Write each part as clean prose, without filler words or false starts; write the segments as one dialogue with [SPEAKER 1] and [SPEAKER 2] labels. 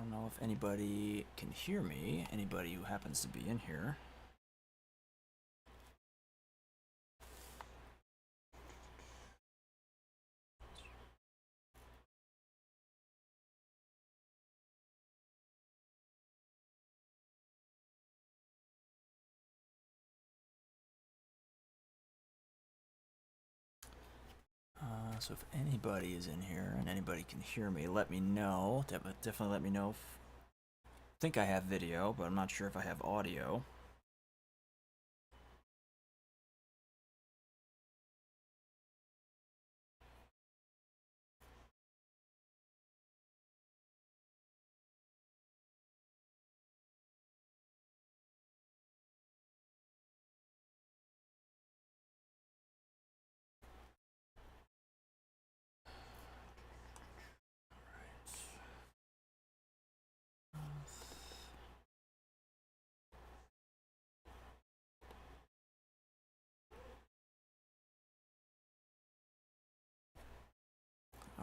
[SPEAKER 1] don't know if anybody can hear me, anybody who happens to be in here. So if anybody is in here and anybody can hear me, let me know. Definitely let me know. I think I have video, but I'm not sure if I have audio.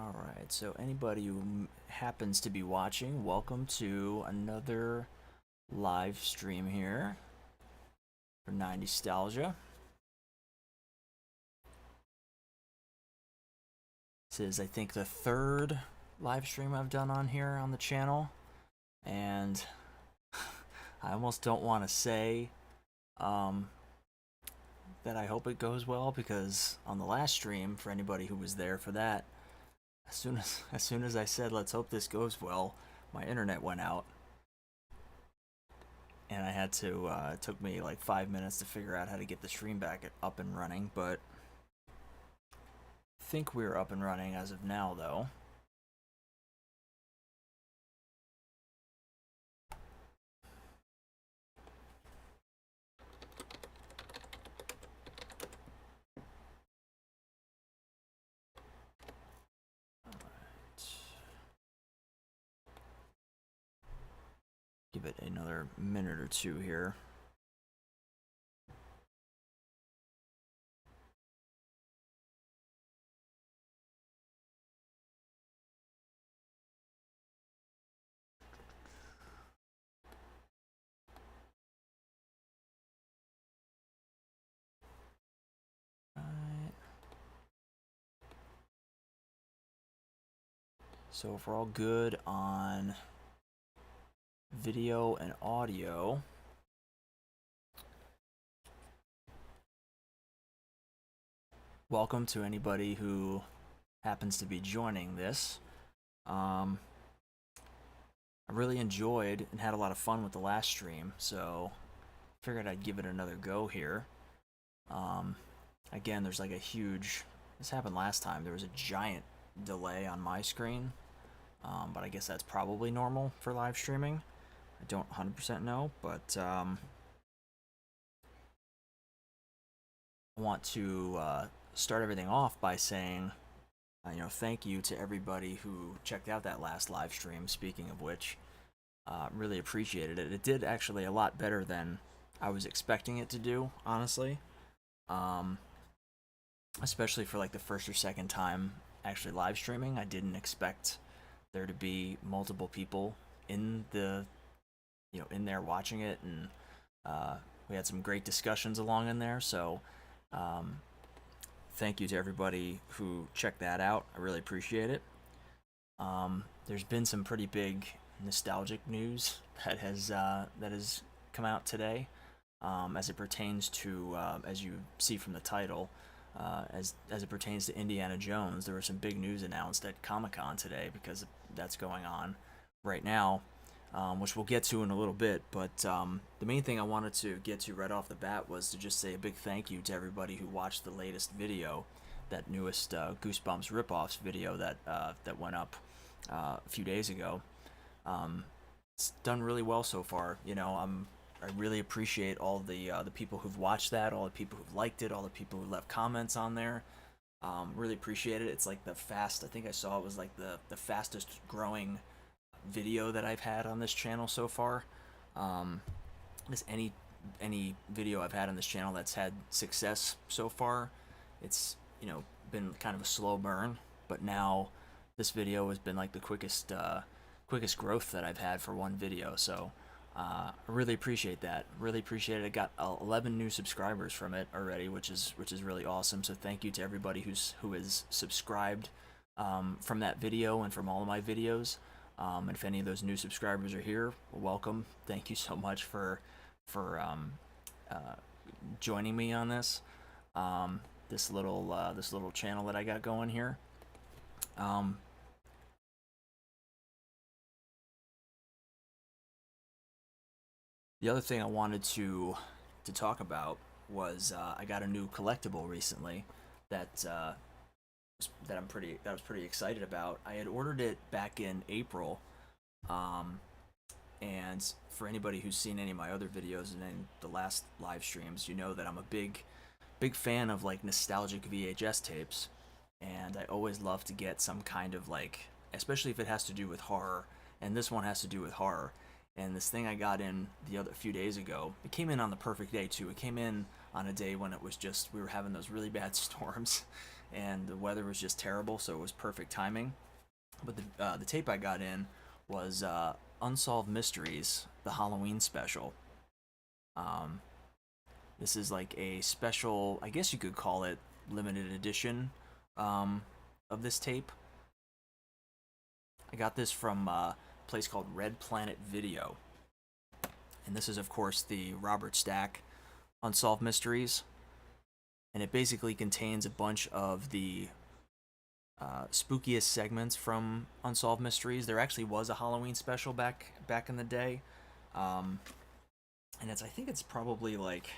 [SPEAKER 1] Alright, so anybody who happens to be watching, welcome to another live stream here for 9Nostalgia. This is, I think, the third live stream I've done on here on the channel, and I almost don't want to say that I hope it goes well, because on the last stream, for anybody who was there for that, as soon as I said let's hope this goes well, my internet went out, and I had to it took me like 5 minutes to figure out how to get the stream back up and running, but I think we're up and running as of now though. Give it another minute or two here. So if we're all good on video and audio, welcome to anybody who happens to be joining this. I really enjoyed and had a lot of fun with the last stream, so figured I'd give it another go here. Again, there's like a huge, this happened last time, there was a giant delay on my screen, but I guess that's probably normal for live streaming. I don't 100% know, but I want to start everything off by saying, thank you to everybody who checked out that last live stream. Speaking of which, really appreciated it. It did actually a lot better than I was expecting it to do, honestly. Especially for like the first or second time actually live streaming. I didn't expect there to be multiple people in the in there watching it, and we had some great discussions along in there, so thank you to everybody who checked that out. I really appreciate it. There's been some pretty big nostalgic news that has come out today, as it pertains to, as you see from the title, as it pertains to Indiana Jones. There was some big news announced at Comic-Con today, because that's going on right now, which we'll get to in a little bit. But the main thing I wanted to get to right off the bat was to just say a big thank you to everybody who watched the latest video, that newest Goosebumps ripoffs video that went up a few days ago. It's done really well so far. I really appreciate all the people who've watched that, all the people who've liked it, all the people who left comments on there. Really appreciate it. It's like I think I saw it was like the fastest growing video that I've had on this channel so far. As any video I've had on this channel that's had success so far, it's been kind of a slow burn, but now this video has been like the quickest quickest growth that I've had for one video. So I really appreciate that. Really appreciate it. I got 11 new subscribers from it already, which is really awesome. So thank you to everybody who has subscribed from that video and from all of my videos. And if any of those new subscribers are here, welcome. Thank you so much for joining me on this little channel that I got going here. The other thing I wanted to talk about was I got a new collectible recently that that I was pretty excited about. I had ordered it back in April, and for anybody who's seen any of my other videos and in the last live streams, you know that I'm a big fan of like nostalgic VHS tapes, and I always love to get some kind of like, especially if it has to do with horror, and this one has to do with horror. And this thing I got in a few days ago, it came in on the perfect day too. It came in on a day when it was just, we were having those really bad storms and the weather was just terrible, so it was perfect timing. But the tape I got in was Unsolved Mysteries, the Halloween special. This is like a special, I guess you could call it limited edition of this tape. I got this from place called Red Planet Video, and this is of course the Robert Stack Unsolved Mysteries, and it basically contains a bunch of the spookiest segments from Unsolved Mysteries. There actually was a Halloween special back in the day, and I think it's probably like,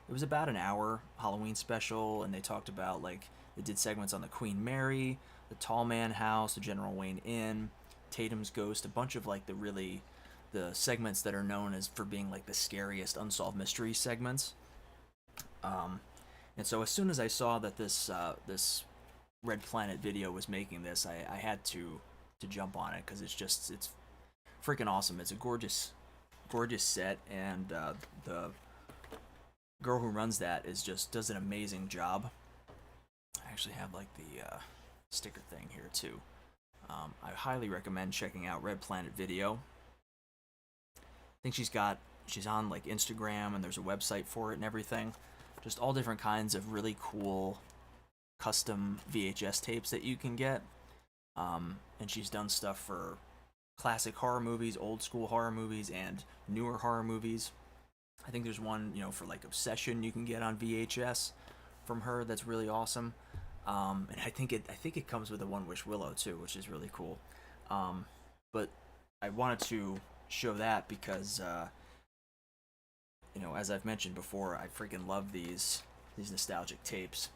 [SPEAKER 1] it was about an hour Halloween special, and they talked about, like, they did segments on the Queen Mary, the Tall Man House, the General Wayne Inn, Tatum's Ghost, a bunch of like the segments that are known as for being like the scariest Unsolved Mysteries segments. And so as soon as I saw that this Red Planet Video was making this, I had to jump on it, because it's freaking awesome. It's a gorgeous set, and the girl who runs that does an amazing job. I actually have like the sticker thing here too. I highly recommend checking out Red Planet Video. I think she's on like Instagram, and there's a website for it and everything. Just all different kinds of really cool custom VHS tapes that you can get. And she's done stuff for classic horror movies, old school horror movies, and newer horror movies. I think there's one, for like Obsession you can get on VHS from her that's really awesome. And I think it comes with a One Wish Willow too, which is really cool. But I wanted to show that because, as I've mentioned before, I freaking love these nostalgic tapes,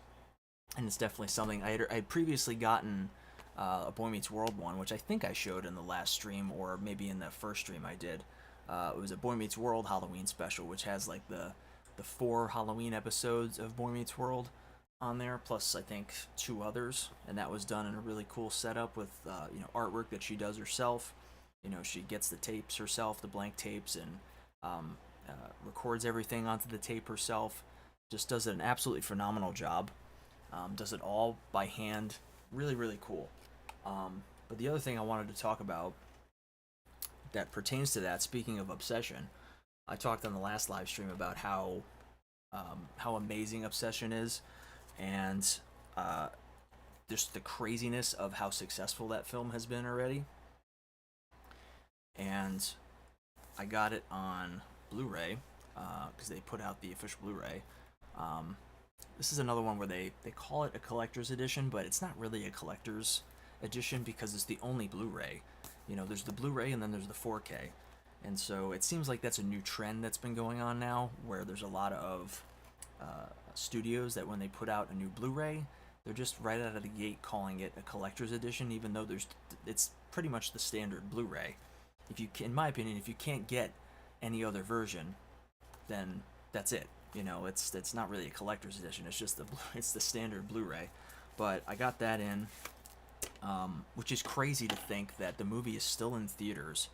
[SPEAKER 1] and it's definitely something I had previously gotten a Boy Meets World one, which I think I showed in the last stream, or maybe in the first stream I did. It was a Boy Meets World Halloween special, which has like the 4 Halloween episodes of Boy Meets World on there, plus I think 2 others, and that was done in a really cool setup with artwork that she does herself. She gets the tapes herself, the blank tapes, and records everything onto the tape herself. Just does an absolutely phenomenal job. Does it all by hand. Really, really cool. But the other thing I wanted to talk about that pertains to that, speaking of Obsession, I talked on the last live stream about how amazing Obsession is, and just the craziness of how successful that film has been already. And I got it on Blu-ray because they put out the official Blu-ray. This is another one where they call it a collector's edition, but it's not really a collector's edition because it's the only Blu-ray. There's the Blu-ray and then there's the 4K. And so it seems like that's a new trend that's been going on now, where there's a lot of studios that when they put out a new Blu-ray, they're just right out of the gate calling it a collector's edition, even though it's pretty much the standard Blu-ray. In my opinion, if you can't get any other version, then that's it. It's not really a collector's edition. It's just it's the standard Blu-ray. But I got that in, which is crazy to think that the movie is still in theaters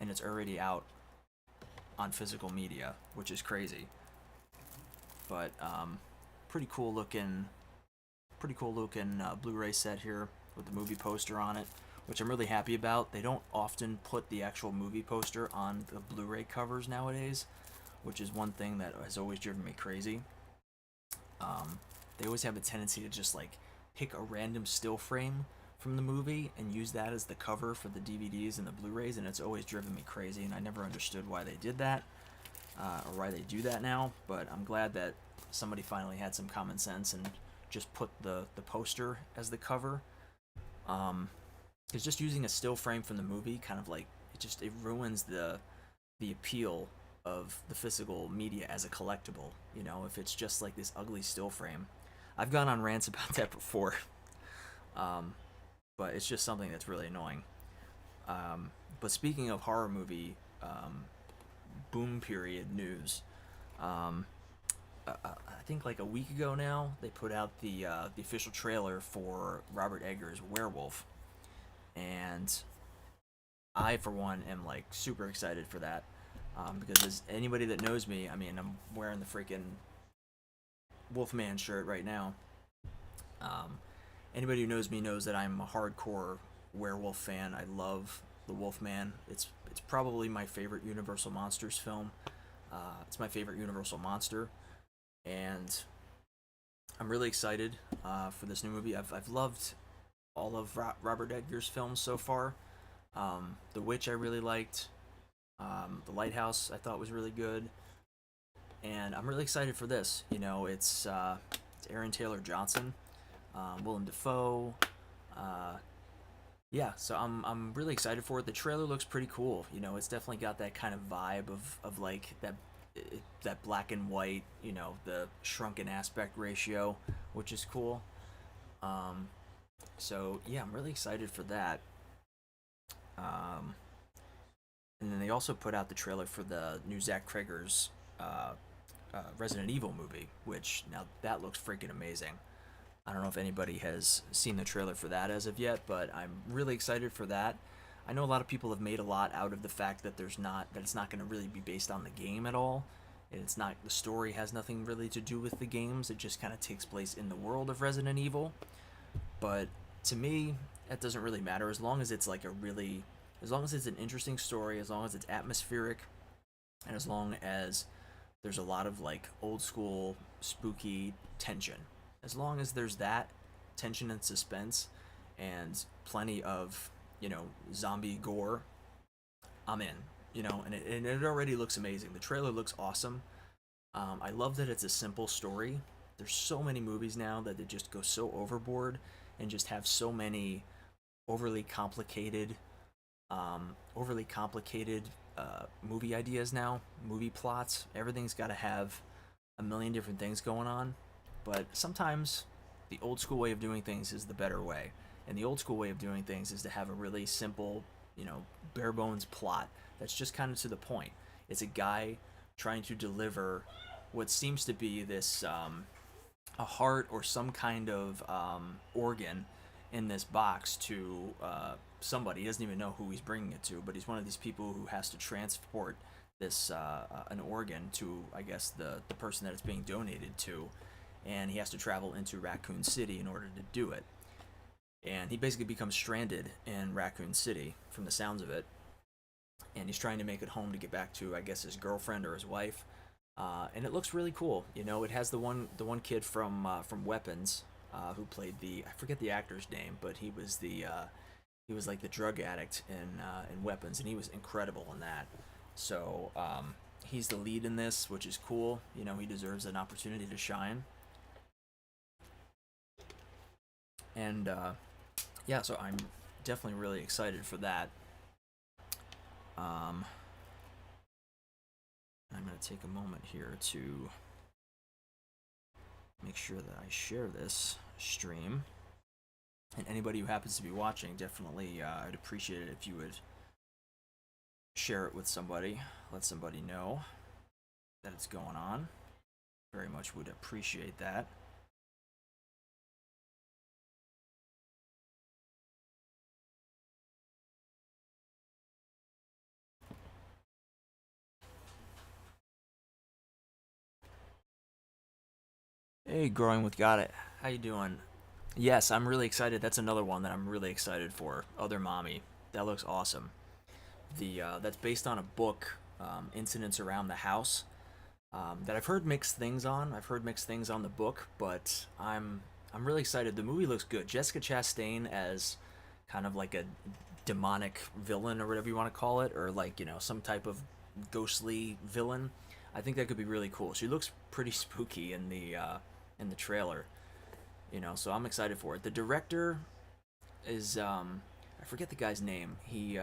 [SPEAKER 1] and it's already out on physical media, which is crazy. But pretty cool looking Blu-ray set here with the movie poster on it. which I'm really happy about. They don't often put the actual movie poster on the Blu-ray covers nowadays, which is one thing that has always driven me crazy. They always have a tendency to just like pick a random still frame from the movie and use that as the cover for the DVDs and the Blu-rays, and it's always driven me crazy, and I never understood why they did that, or why they do that now. But I'm glad that somebody finally had some common sense and just put the poster as the cover. Because just using a still frame from the movie kind of like it ruins the appeal of the physical media as a collectible. You know, if it's just like this ugly still frame. I've gone on rants about that before, but it's just something that's really annoying. But speaking of horror movie boom period news, I think like a week ago now they put out the official trailer for Robert Eggers' Werewulf, and I for one am like super excited for that, because as anybody that knows me, I mean I'm wearing the freaking Wolfman shirt right now. Um, Anybody who knows me knows that I'm a hardcore werewolf fan. I love the Wolfman. It's probably my favorite Universal Monsters film. It's my favorite Universal monster, and I'm really excited for this new movie. I've loved all of Robert Eggers' films so far. The Witch I really liked. The Lighthouse I thought was really good, and I'm really excited for this. You know, it's Aaron Taylor Johnson, Willem Dafoe. Yeah, so I'm really excited for it. The trailer looks pretty cool. You know, it's definitely got that kind of vibe of like that black and white. You know, the shrunken aspect ratio, which is cool. Um, so yeah, I'm really excited for that. Um, and then they also put out the trailer for the new Zach Krager's Resident Evil movie, which now that looks freaking amazing. I don't know if anybody has seen the trailer for that as of yet, but I'm really excited for that. I know a lot of people have made a lot out of the fact that it's not going to really be based on the game at all. And it's not the story has nothing really to do with the games. It just kind of takes place in the world of Resident Evil. But to me, that doesn't really matter as long as it's like as long as it's an interesting story, as long as it's atmospheric, and as long as there's a lot of like old school spooky tension. As long as there's that tension and suspense and plenty of, you know, zombie gore, I'm in. You know, and it already looks amazing. The trailer looks awesome. I love that it's a simple story. There's so many movies now that they just go so overboard and just have so many overly complicated, overly complicated movie ideas now, movie plots. Everything's got to have a million different things going on. But sometimes the old school way of doing things is the better way. And the old school way of doing things is to have a really simple, you know, bare bones plot that's just kind of to the point. It's a guy trying to deliver what seems to be this a heart or some kind of organ in this box to somebody. He doesn't even know who he's bringing it to, but he's one of these people who has to transport this an organ to, I guess, the person that it's being donated to, and he has to travel into Raccoon City in order to do it. And he basically becomes stranded in Raccoon City, from the sounds of it, and he's trying to make it home to get back to, I guess, his girlfriend or his wife. And it looks really cool. You know, it has the one kid from Weapons, who played I forget the actor's name, but he was he was like the drug addict in Weapons, and he was incredible in that. So he's the lead in this, which is cool. You know, he deserves an opportunity to shine. And yeah, so I'm definitely really excited for that. I'm going to take a moment here to make sure that I share this stream. And anybody who happens to be watching, definitely I'd appreciate it if you would share it with somebody. Let somebody know that it's going on. Very much would appreciate that. Hey, Growing with Got It. How you doing? Yes, I'm really excited. That's another one that I'm really excited for. Other Mommy. That looks awesome. The That's based on a book, Incidents Around the House, that I've heard mixed things on. I've heard mixed things on the book, but I'm really excited. The movie looks good. Jessica Chastain as kind of like a demonic villain or whatever you want to call it, or like some type of ghostly villain. I think that could be really cool. She looks pretty spooky in the trailer, So I'm excited for it. The director is I forget the guy's name. He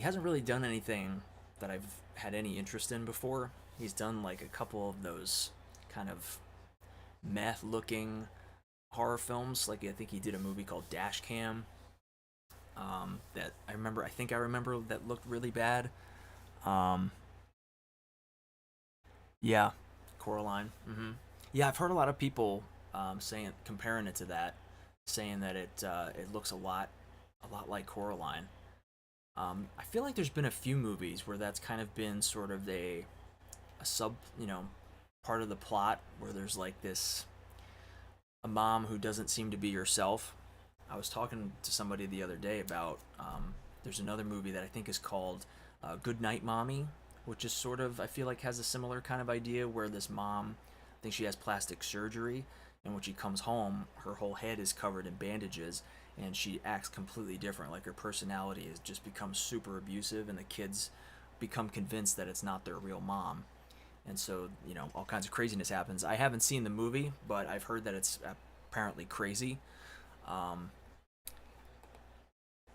[SPEAKER 1] hasn't really done anything that I've had any interest in before. He's done like a couple of those kind of meth looking horror films. Like I think he did a movie called Dash Cam. That I remember. I think I remember that looked really bad. Um, yeah, Coraline. Yeah, I've heard a lot of people saying comparing it to that, saying that it looks a lot like Coraline. I feel like there's been a few movies where that's kind of been sort of a sub, part of the plot where there's like this a mom who doesn't seem to be herself. I was talking to somebody the other day about there's another movie that I think is called Good Night Mommy, which is sort of I feel like has a similar kind of idea where this mom, I think she has plastic surgery, and when she comes home, her whole head is covered in bandages, and she acts completely different. Like her personality has just become super abusive, and the kids become convinced that it's not their real mom. And so, all kinds of craziness happens. I haven't seen the movie, but I've heard that it's apparently crazy. Um,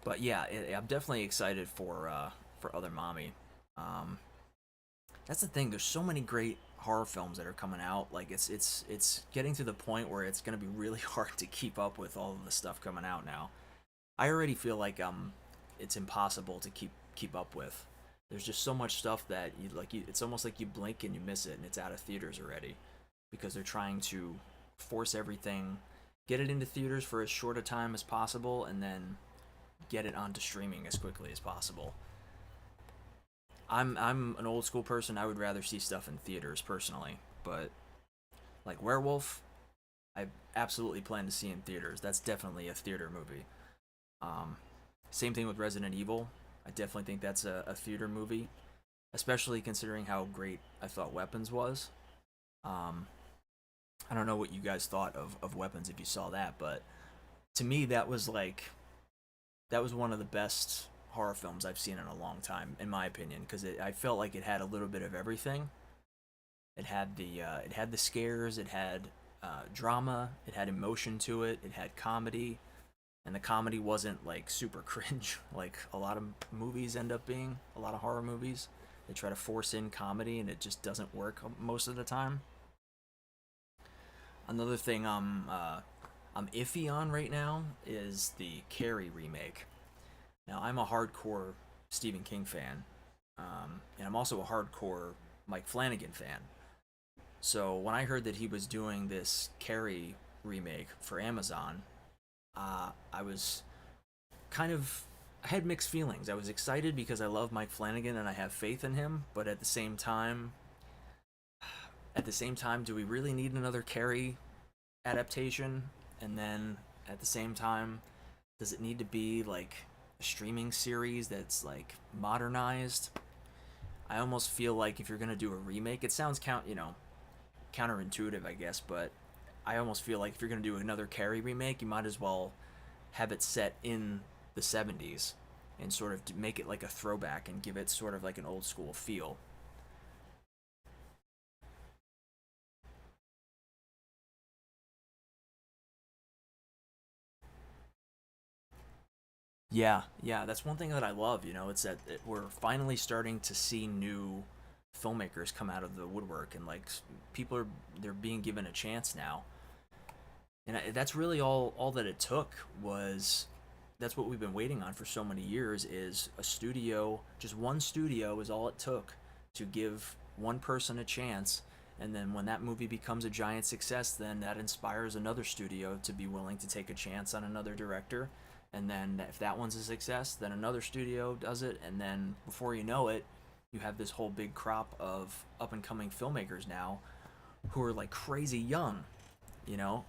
[SPEAKER 1] but yeah, I'm definitely excited for Other Mommy. Um, that's the thing. There's so many great horror films that are coming out. Like it's getting to the point where it's gonna be really hard to keep up with all of the stuff coming out now. I already feel like it's impossible to keep up with. There's just so much stuff that it's almost like you blink and you miss it and it's out of theaters already because they're trying to force everything, get it into theaters for as short a time as possible, and then get it onto streaming as quickly as possible. I'm an old school person. I would rather see stuff in theaters personally, but like Werewolf, I absolutely plan to see in theaters. That's definitely a theater movie. Um, Same thing with Resident Evil. I definitely think that's a theater movie, especially considering how great I thought Weapons was. Um, I don't know what you guys thought of Weapons if you saw that, but to me that was one of the best horror films I've seen in a long time, in my opinion, because I felt like it had a little bit of everything. It had the scares, it had drama, it had emotion to it, it had comedy, and the comedy wasn't like super cringe like a lot of movies end up being. A lot of horror movies, they try to force in comedy and it just doesn't work most of the time. Another thing I'm iffy on right now is the Carrie remake. Now I'm a hardcore Stephen King fan, and I'm also a hardcore Mike Flanagan fan. So when I heard that he was doing this Carrie remake for Amazon, I was kind of I had mixed feelings. I was excited because I love Mike Flanagan and I have faith in him, but at the same time, do we really need another Carrie adaptation? And then at the same time, does it need to be like a streaming series that's like modernized? I almost feel like if you're gonna do a remake, it sounds counterintuitive, I guess, but I almost feel like if you're gonna do another Carrie remake, you might as well have it set in the '70s and sort of make it like a throwback and give it sort of like an old school feel. Yeah, yeah, that's one thing that I love. It's that we're finally starting to see new filmmakers come out of the woodwork, and like people are they're being given a chance now. And that's really all that it took was that's what we've been waiting on for so many years is a studio, just one studio is all it took to give one person a chance, and then when that movie becomes a giant success, then that inspires another studio to be willing to take a chance on another director, and then if that one's a success, then another studio does it, and then before you know it, you have this whole big crop of up and coming filmmakers now who are like crazy young,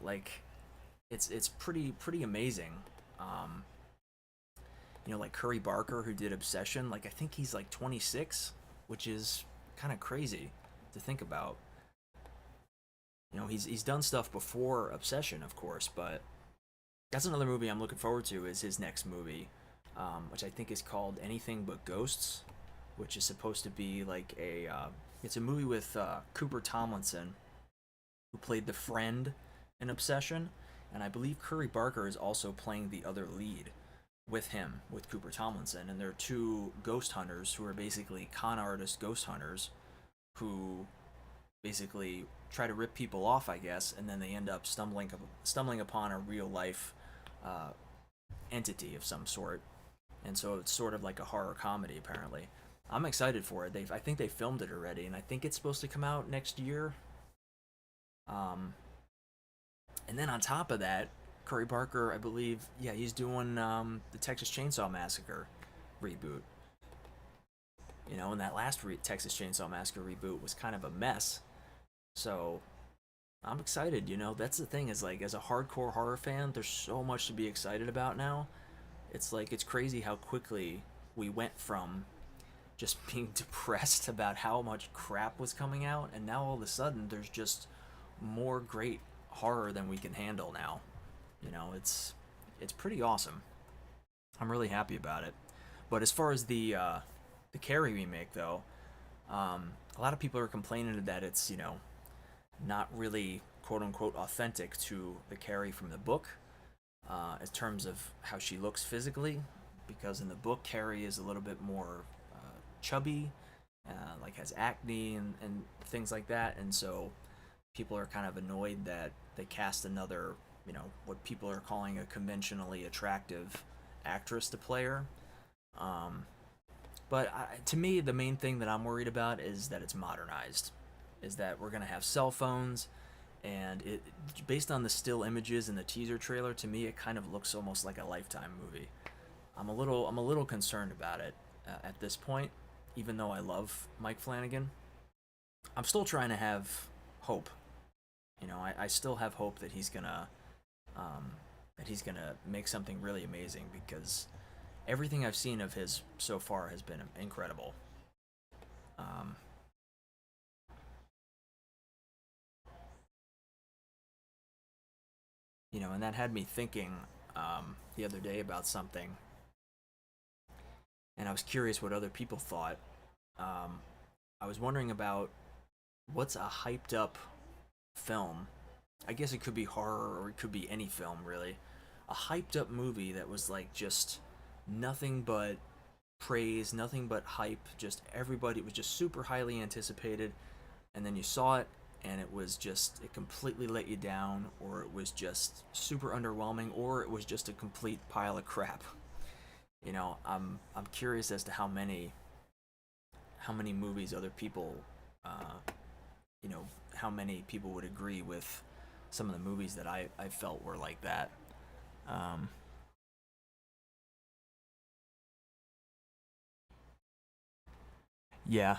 [SPEAKER 1] like it's pretty amazing. Um, like Curry Barker, who did Obsession, like I think he's like 26, which is kind of crazy to think about. He's done stuff before Obsession, of course, but that's another movie I'm looking forward to. Is his next movie, which I think is called Anything But Ghosts, which is supposed to be like it's a movie with Cooper Tomlinson, who played the friend in Obsession, and I believe Curry Barker is also playing the other lead with him, with Cooper Tomlinson, and they're two ghost hunters who are basically con artist ghost hunters who basically try to rip people off, I guess, and then they end up stumbling upon a real life uh, entity of some sort, and so it's sort of like a horror comedy. Apparently, I'm excited for it. I think they filmed it already, and I think it's supposed to come out next year. Um, and then on top of that, Curry Barker, I believe, yeah, he's doing the Texas Chainsaw Massacre reboot. And that last Texas Chainsaw Massacre reboot was kind of a mess. So I'm excited. That's the thing, is like, as a hardcore horror fan, there's so much to be excited about now. It's like, it's crazy how quickly we went from just being depressed about how much crap was coming out, and now all of a sudden there's just more great horror than we can handle now. It's pretty awesome. I'm really happy about it. But as far as the Carrie remake, though, a lot of people are complaining that it's not really quote unquote authentic to the Carrie from the book, in terms of how she looks physically, because in the book Carrie is a little bit more chubby, like has acne and things like that, and so people are kind of annoyed that they cast another, what people are calling a conventionally attractive actress to play her. Um, to me, the main thing that I'm worried about is that it's modernized, is that we're gonna have cell phones, and based on the still images in the teaser trailer, to me it kind of looks almost like a Lifetime movie. I'm a little concerned about it at this point, even though I love Mike Flanagan. I'm still trying to have hope. I still have hope um, that he's gonna make something really amazing, because everything I've seen of his so far has been incredible. Um, and that had me thinking the other day about something, and I was curious what other people thought. Um, I was wondering about what's a hyped up film. I guess it could be horror or it could be any film, really. A hyped up movie that was like just nothing but praise, nothing but hype, just everybody, it was just super highly anticipated, and then you saw it and it completely let you down, or it was just super underwhelming, or it was just a complete pile of crap. I'm curious as to how many movies other people, uh, how many people would agree with some of the movies that I felt were like that. Um, yeah,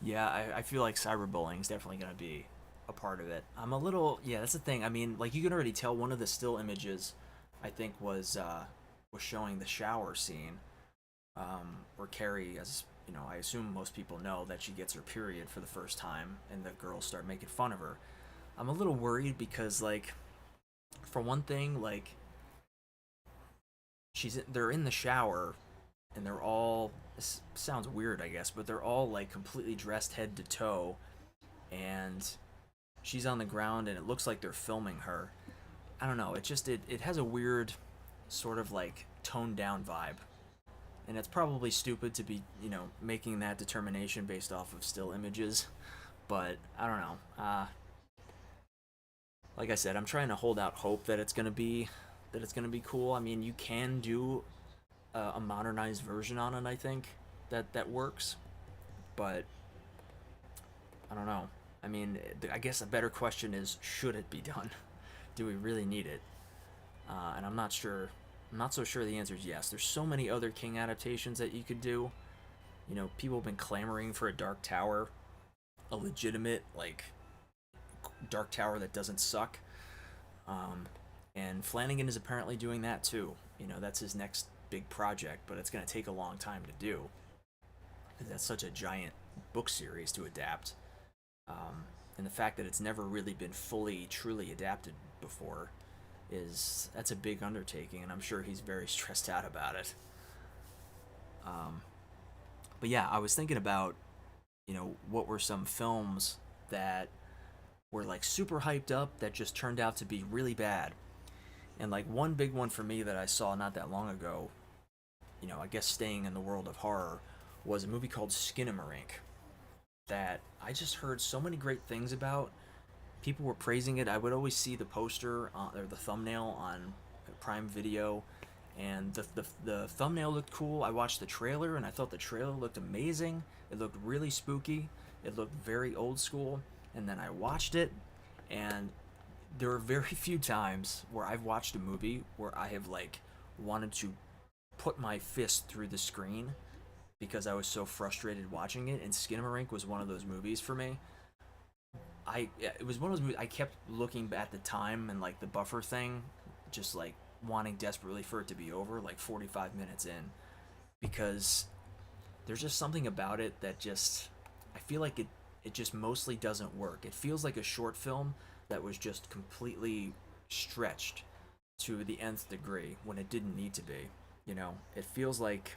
[SPEAKER 1] yeah, I feel like cyberbullying is definitely going to be a part of it. Yeah, that's the thing. I mean, like, you can already tell one of the still images, I think, was showing the shower scene, where Carrie, as I assume most people know, that she gets her period for the first time, and the girls start making fun of her. I'm a little worried because, like, for one thing, like, they're in the shower, and they're all, this sounds weird, I guess, but they're all like completely dressed head to toe, and she's on the ground, and it looks like they're filming her. I don't know. It has a weird sort of like toned down vibe, and it's probably stupid to be making that determination based off of still images, but I don't know. Like I said, I'm trying to hold out hope that it's gonna be cool. I mean, you can do a modernized version on it. I think that works, but I don't know. I mean, I guess a better question is, should it be done? Do we really need it? And I'm not sure. I'm not so sure the answer is yes. There's so many other King adaptations that you could do. People have been clamoring for a Dark Tower, a legitimate like Dark Tower that doesn't suck. Um, and Flanagan is apparently doing that too. You know, that's his next big project, but it's going to take a long time to do because that's such a giant book series to adapt. And the fact that it's never really been fully, truly adapted before that's a big undertaking, and I'm sure he's very stressed out about it. Um, but yeah, I was thinking about, what were some films that were like super hyped up that just turned out to be really bad. And like one big one for me that I saw not that long ago, I guess staying in the world of horror, was a movie called Skinamarink that I just heard so many great things about. People were praising it. I would always see the poster or the thumbnail on Prime Video, and the thumbnail looked cool. I watched the trailer and I thought the trailer looked amazing. It looked really spooky. It looked very old school. And then I watched it, and there are very few times where I've watched a movie where I have like wanted to put my fist through the screen because I was so frustrated watching it. And Skinamarink was one of those movies for me. It was one of those movies I kept looking at the time and like the buffer thing, just like wanting desperately for it to be over, like 45 minutes in, because there's just something about it that just I feel like it just mostly doesn't work. It feels like a short film that was just completely stretched to the nth degree when it didn't need to be. It feels like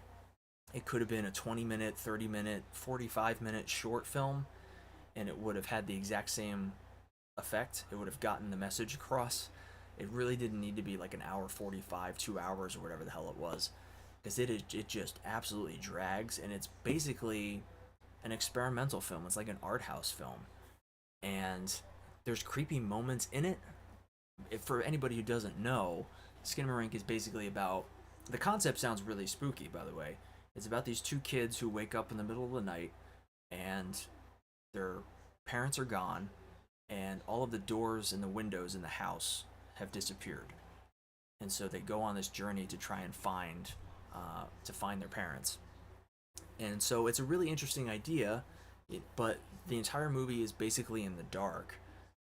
[SPEAKER 1] it could have been a 20-minute, 30-minute, 45-minute short film, and it would have had the exact same effect. It would have gotten the message across. It really didn't need to be like an hour 45, 2 hours, or whatever the hell it was, because it just absolutely drags, and it's basically an experimental film. It's like an art house film, and there's creepy moments in it. For anybody who doesn't know, Skinamarink is basically about, the concept sounds really spooky, by the way. It's about these two kids who wake up in the middle of the night and their parents are gone, and all of the doors and the windows in the house have disappeared. And so they go on this journey to try and find their parents. And so it's a really interesting idea, but the entire movie is basically in the dark,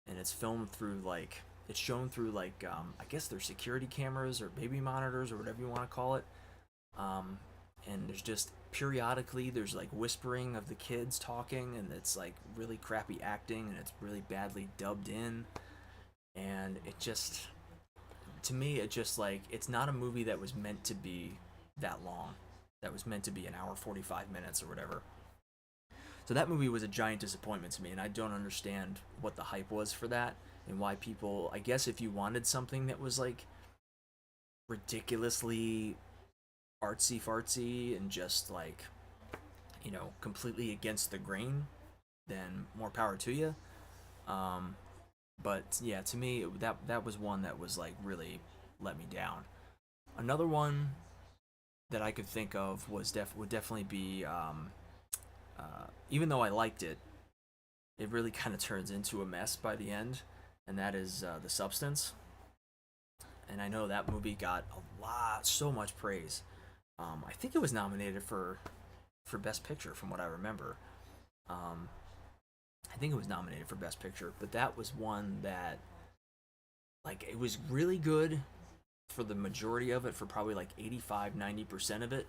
[SPEAKER 1] and it's filmed through like it's shown through like I guess they're security cameras or baby monitors or whatever you want to call it. And there's just periodically there's like whispering of the kids talking, and it's like really crappy acting, and it's really badly dubbed in, and it just, to me, it just like, it's not a movie that was meant to be that long, that was meant to be an hour 45 minutes or whatever. So that movie was a giant disappointment to me, and I don't understand what the hype was for that, and why people, I guess if you wanted something that was like ridiculously artsy fartsy and just like, completely against the grain, then more power to you. But yeah, to me, that was one that was like really let me down. Another one that I could think of would definitely be, even though I liked it, it really kind of turns into a mess by the end, and that is The Substance. And I know that movie got so much praise. I think it was nominated for Best Picture, from what I remember. I think it was nominated for Best Picture, but that was one that, like, it was really good for the majority of it, for probably like 85-90% of it,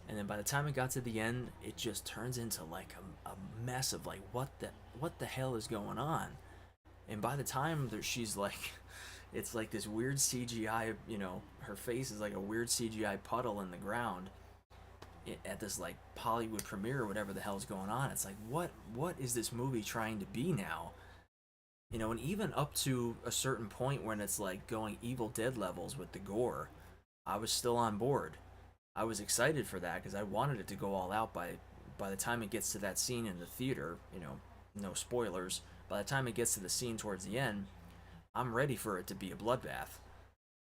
[SPEAKER 1] and then by the time it got to the end, it just turns into like a mess of like what the hell is going on. And by the time she's like, it's like this weird CGI, her face is like a weird CGI puddle in the ground at this like Hollywood premiere or whatever the hell's going on. It's like, what is this movie trying to be now? And even up to a certain point when it's like going Evil Dead levels with the gore, I was still on board. I was excited for that because I wanted it to go all out. By the time it gets to that scene in the theater, no spoilers, by the time it gets to the scene towards the end, I'm ready for it to be a bloodbath.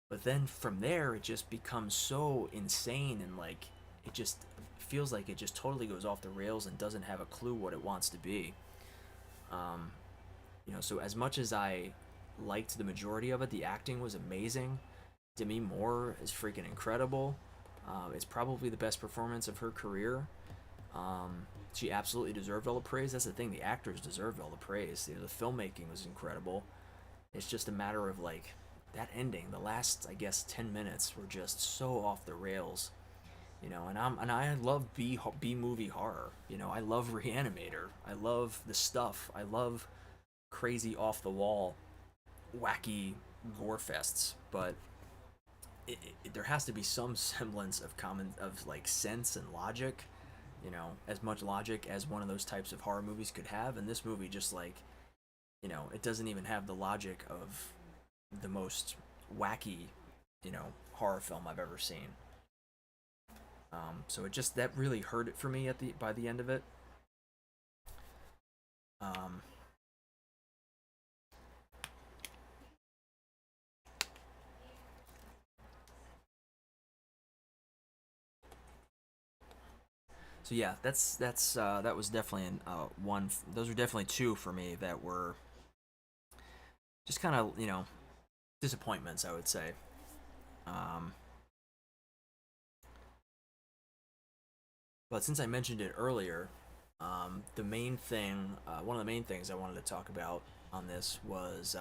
[SPEAKER 1] But then from there, it just becomes so insane, and like, it just feels like it just totally goes off the rails and doesn't have a clue what it wants to be. So as much as I liked the majority of it, the acting was amazing. Demi Moore is freaking incredible. It's probably the best performance of her career. She absolutely deserved all the praise. That's the thing, the actors deserved all the praise. The filmmaking was incredible. It's just a matter of like that ending, the last, I guess, 10 minutes were just so off the rails. And I love B movie horror. I love Reanimator. I love the stuff. I love crazy off the wall, wacky gore fests. But there has to be some semblance of like sense and logic. As much logic as one of those types of horror movies could have. And this movie just like, it doesn't even have the logic of the most wacky, horror film I've ever seen. So it just that really hurt it for me by the end of it. Um, so yeah, that was definitely one. Those were definitely two for me that were just kind of disappointments, I would say. Um, but since I mentioned it earlier, the main thing, one of the main things I wanted to talk about on this was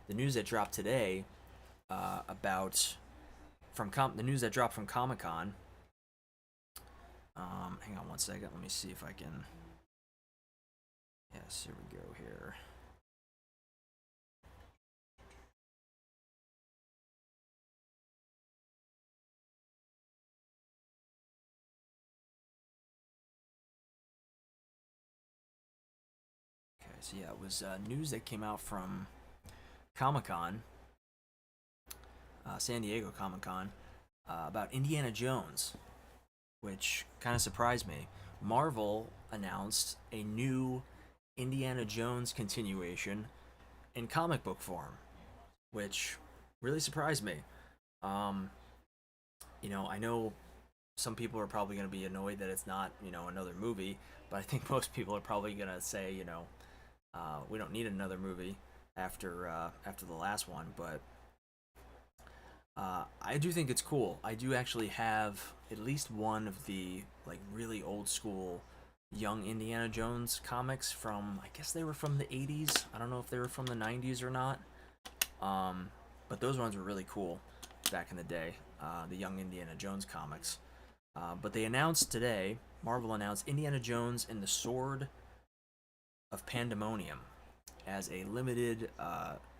[SPEAKER 1] the news that dropped today about the news that dropped from Comic Con. Hang on one second. Let me see if I can. Yes, here we go. Here. Okay, so yeah, it was news that came out from Comic Con, San Diego Comic Con, about Indiana Jones, which kind of surprised me. Marvel announced a new Indiana Jones continuation in comic book form, which really surprised me. Um, I know some people are probably going to be annoyed that it's not, another movie, but I think most people are probably going to say, we don't need another movie after the last one. But I do think it's cool. I do actually have at least one of the like really old school young Indiana Jones comics from, I guess they were from the 80s. I don't know if they were from the 90s or not. Um, but those ones were really cool back in the day. The young Indiana Jones comics. But they announced today, Marvel announced Indiana Jones and the Sword of Pandemonium as a limited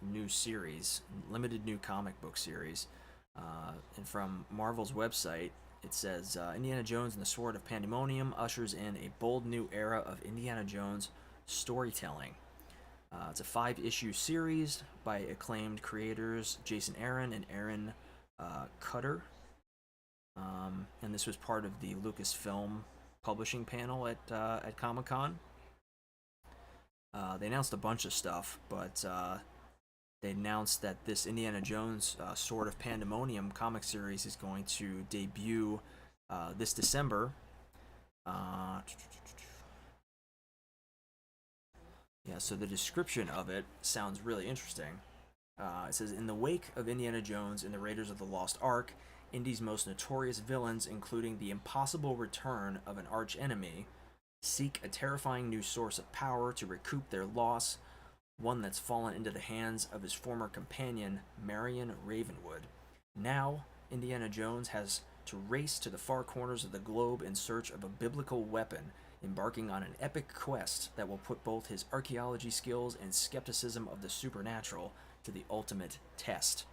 [SPEAKER 1] new series, limited new comic book series. And from Marvel's website, it says Indiana Jones and the Sword of Pandemonium ushers in a bold new era of Indiana Jones storytelling. It's a 5-issue series by acclaimed creators Jason Aaron and Aaron Cutter. And this was part of the Lucasfilm publishing panel at Comic Con. They announced a bunch of stuff, but they announced that this Indiana Jones Sword of Pandemonium comic series is going to debut this December. Yeah, so the description of it sounds really interesting. It says, in the wake of Indiana Jones and the Raiders of the Lost Ark, Indy's most notorious villains, including the impossible return of an archenemy, seek a terrifying new source of power to recoup their loss, one that's fallen into the hands of his former companion, Marion Ravenwood. Now, Indiana Jones has to race to the far corners of the globe in search of a biblical weapon, embarking on an epic quest that will put both his archaeology skills and skepticism of the supernatural to the ultimate test.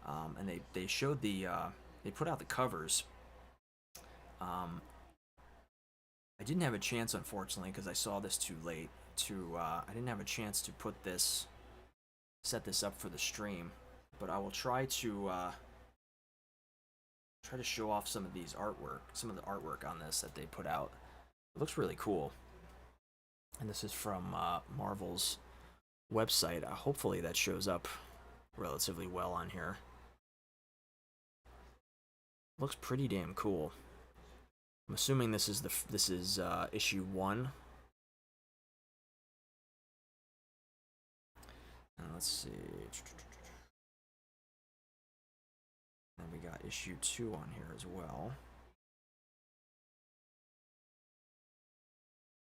[SPEAKER 1] And they showed they put out the covers. I didn't have a chance, unfortunately, because I saw this too late. I didn't have a chance to set this up for the stream, but I will try to show off some of the artwork on this that they put out. It looks really cool, and this is from Marvel's website. Hopefully, that shows up relatively well on here. Looks pretty damn cool. I'm assuming this is issue 1. Let's see. And we got issue 2 on here as well.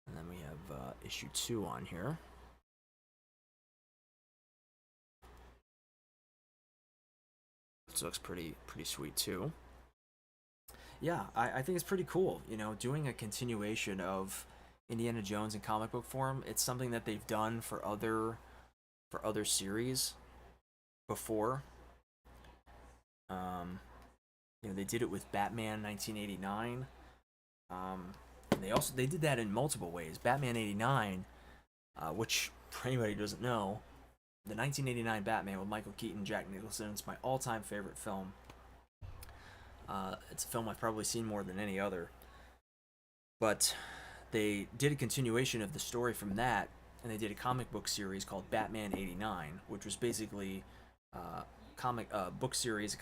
[SPEAKER 1] And then we have issue 2 on here. looks pretty sweet too. Yeah, I think it's pretty cool. You know, doing a continuation of Indiana Jones in comic book form. It's something that they've done for other series before. Um, you know, they did it with Batman 1989. And they did that in multiple ways. Batman 89, which for anybody who doesn't know, the 1989 Batman with Michael Keaton, Jack Nicholson. It's my all-time favorite film. It's a film I've probably seen more than any other. But they did a continuation of the story from that, and they did a comic book series called Batman '89, which was basically a comic book series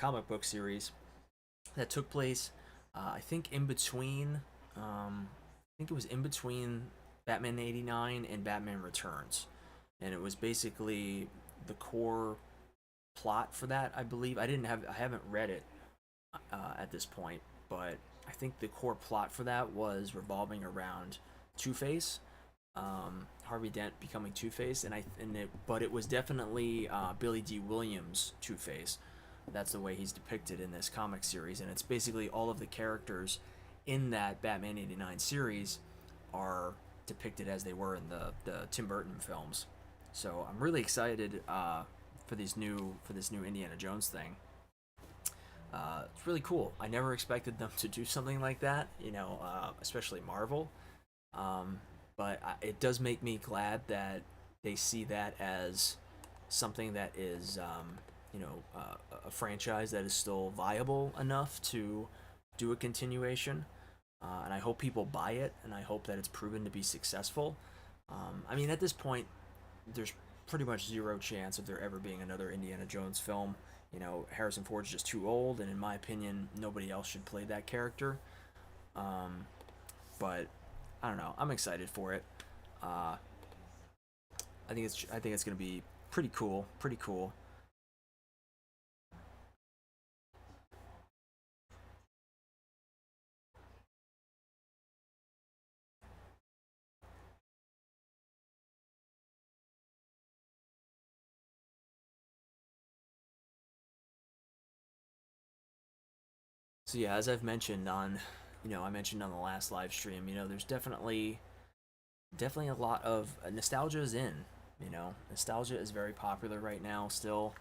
[SPEAKER 1] that took place, I think, in between. I think it was in between Batman '89 and Batman Returns, and it was basically the core plot for that. I believe I haven't read it at this point, but I think the core plot for that was revolving around Two Face, Harvey Dent becoming Two Face, but it was definitely Billy D. Williams Two Face. That's the way he's depicted in this comic series, and it's basically all of the characters in that Batman '89 series are depicted as they were in the Tim Burton films. So I'm really excited for this new Indiana Jones thing. It's really cool. I never expected them to do something like that, especially Marvel. But it does make me glad that they see that as something that is, a franchise that is still viable enough to do a continuation. And I hope people buy it, and I hope that it's proven to be successful. I mean, at this point, there's pretty much zero chance of there ever being another Indiana Jones film. You know, Harrison Ford's just too old, and in my opinion, nobody else should play that character. But I don't know. I'm excited for it. I think it's gonna be pretty cool. Pretty cool. So yeah, as I've mentioned on, I mentioned on the last live stream, there's definitely a lot of nostalgia is in. Nostalgia is very popular right now still,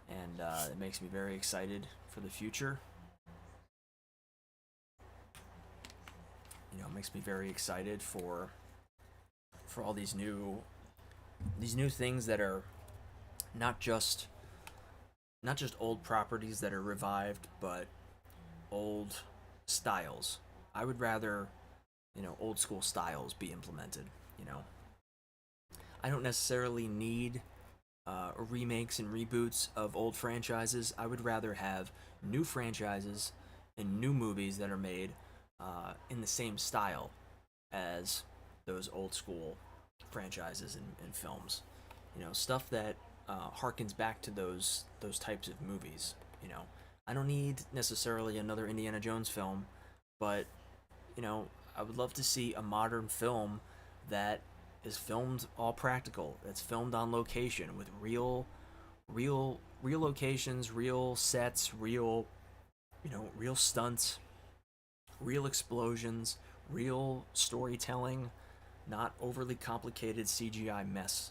[SPEAKER 1] and it makes me very excited for the future. It makes me very excited for all these new things that are not just old properties that are revived, but old styles. I would rather, old school styles be implemented. You know, I don't necessarily need remakes and reboots of old franchises. I would rather have new franchises and new movies that are made in the same style as those old school franchises and films. Stuff that harkens back to those types of movies. You know, I don't need necessarily another Indiana Jones film, but I would love to see a modern film that is filmed all practical. That's filmed on location with real locations, real sets, real stunts, real explosions, real storytelling, not overly complicated CGI mess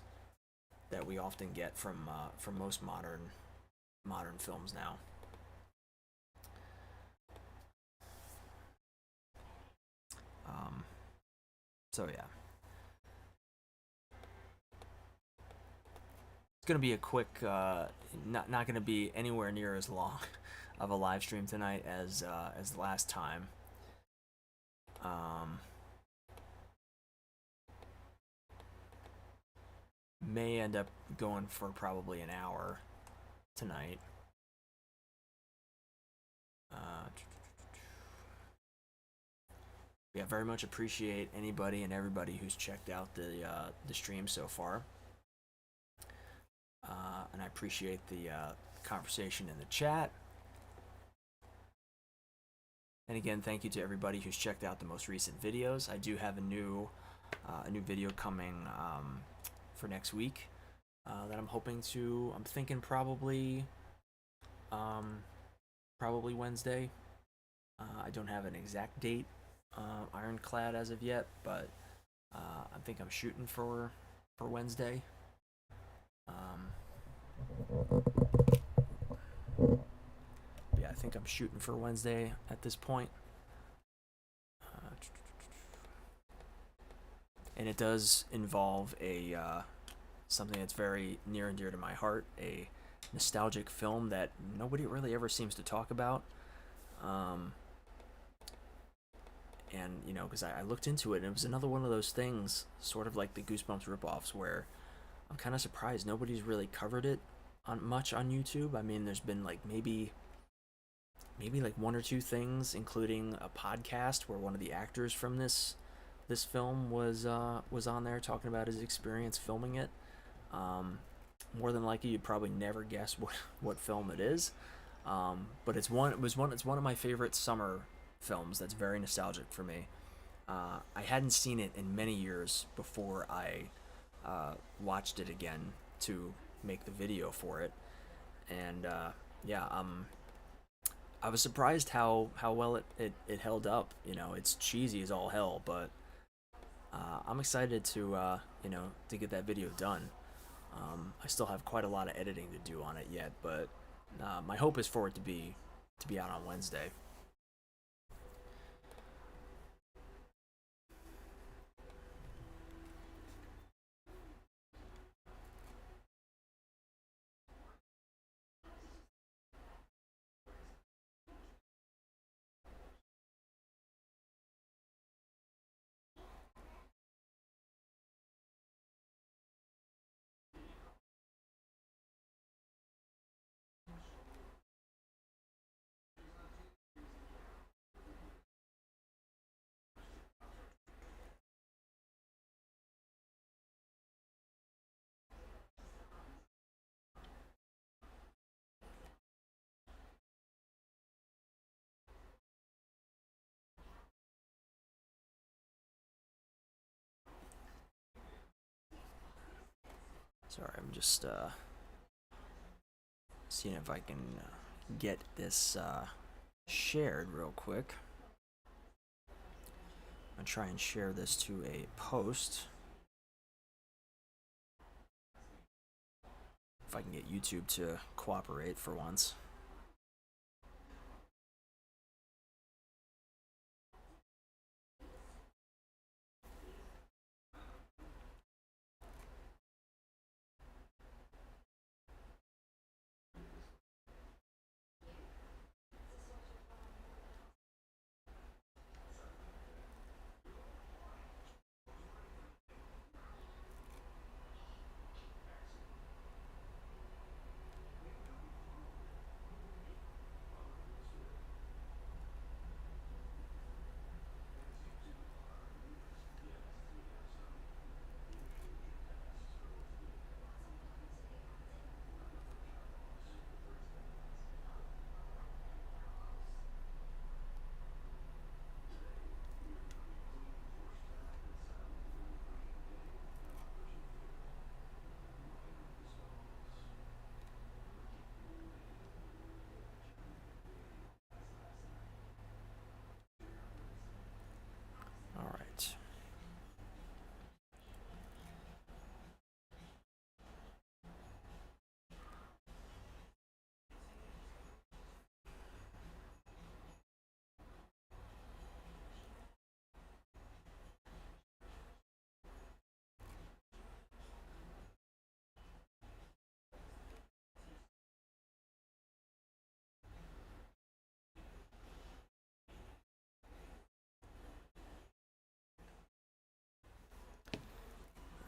[SPEAKER 1] that we often get from most modern films now. Um, so yeah, it's gonna be a quick, not gonna be anywhere near as long of a live stream tonight as the last time. Um, may end up going for probably an hour tonight. Uh, yeah, very much appreciate anybody and everybody who's checked out the stream so far, and I appreciate the conversation in the chat. And again, thank you to everybody who's checked out the most recent videos. I do have a new video coming for next week that I'm hoping to. I'm thinking probably probably Wednesday. I don't have an exact date ironclad as of yet, but I think I'm shooting for Wednesday. Um, yeah, I think I'm shooting for Wednesday at this point. And it does involve a something that's very near and dear to my heart, a nostalgic film that nobody really ever seems to talk about. Um, and you know, because I looked into it, and it was another one of those things, sort of like the Goosebumps ripoffs, where I'm kind of surprised nobody's really covered it on much on YouTube. I mean, there's been like maybe like one or two things, including a podcast where one of the actors from this film was on there talking about his experience filming it. Um, More than likely, you'd probably never guess what film it is. But it's one of my favorite summer films. That's very nostalgic for me. I hadn't seen it in many years before I watched it again to make the video for it, and yeah, I was surprised how well it held up. You know, it's cheesy as all hell, but I'm excited to to get that video done. I still have quite a lot of editing to do on it yet, but my hope is for it to be out on Wednesday. Sorry, I'm just seeing if I can get this shared real quick. I'm gonna try and share this to a post. If I can get YouTube to cooperate for once. All right.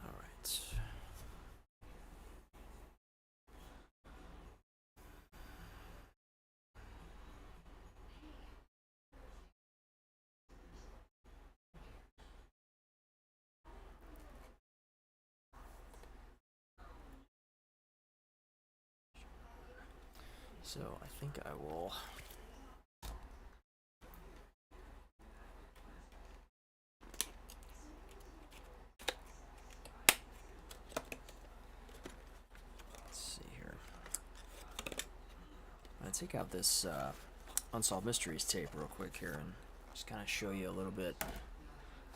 [SPEAKER 1] All right. So I think I will. Let's see here. I'm gonna take out this Unsolved Mysteries tape real quick here and just kind of show you a little bit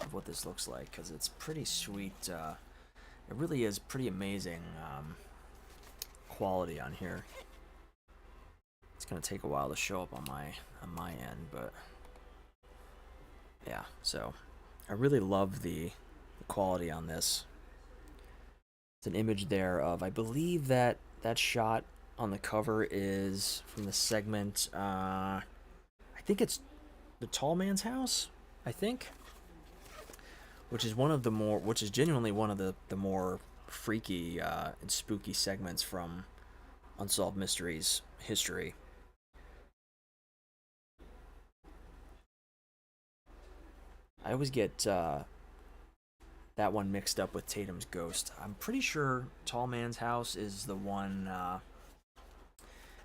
[SPEAKER 1] of what this looks like, because it's pretty sweet. It really is pretty amazing quality on here. It's gonna take a while to show up on my end, but yeah. So I really love the quality on this. It's an image there of, I believe that shot on the cover is from the segment. I think it's the Tall Man's House. I think, which is genuinely one of the more freaky and spooky segments from Unsolved Mysteries history. I always get that one mixed up with Tatum's Ghost. I'm pretty sure Tall Man's House is the one.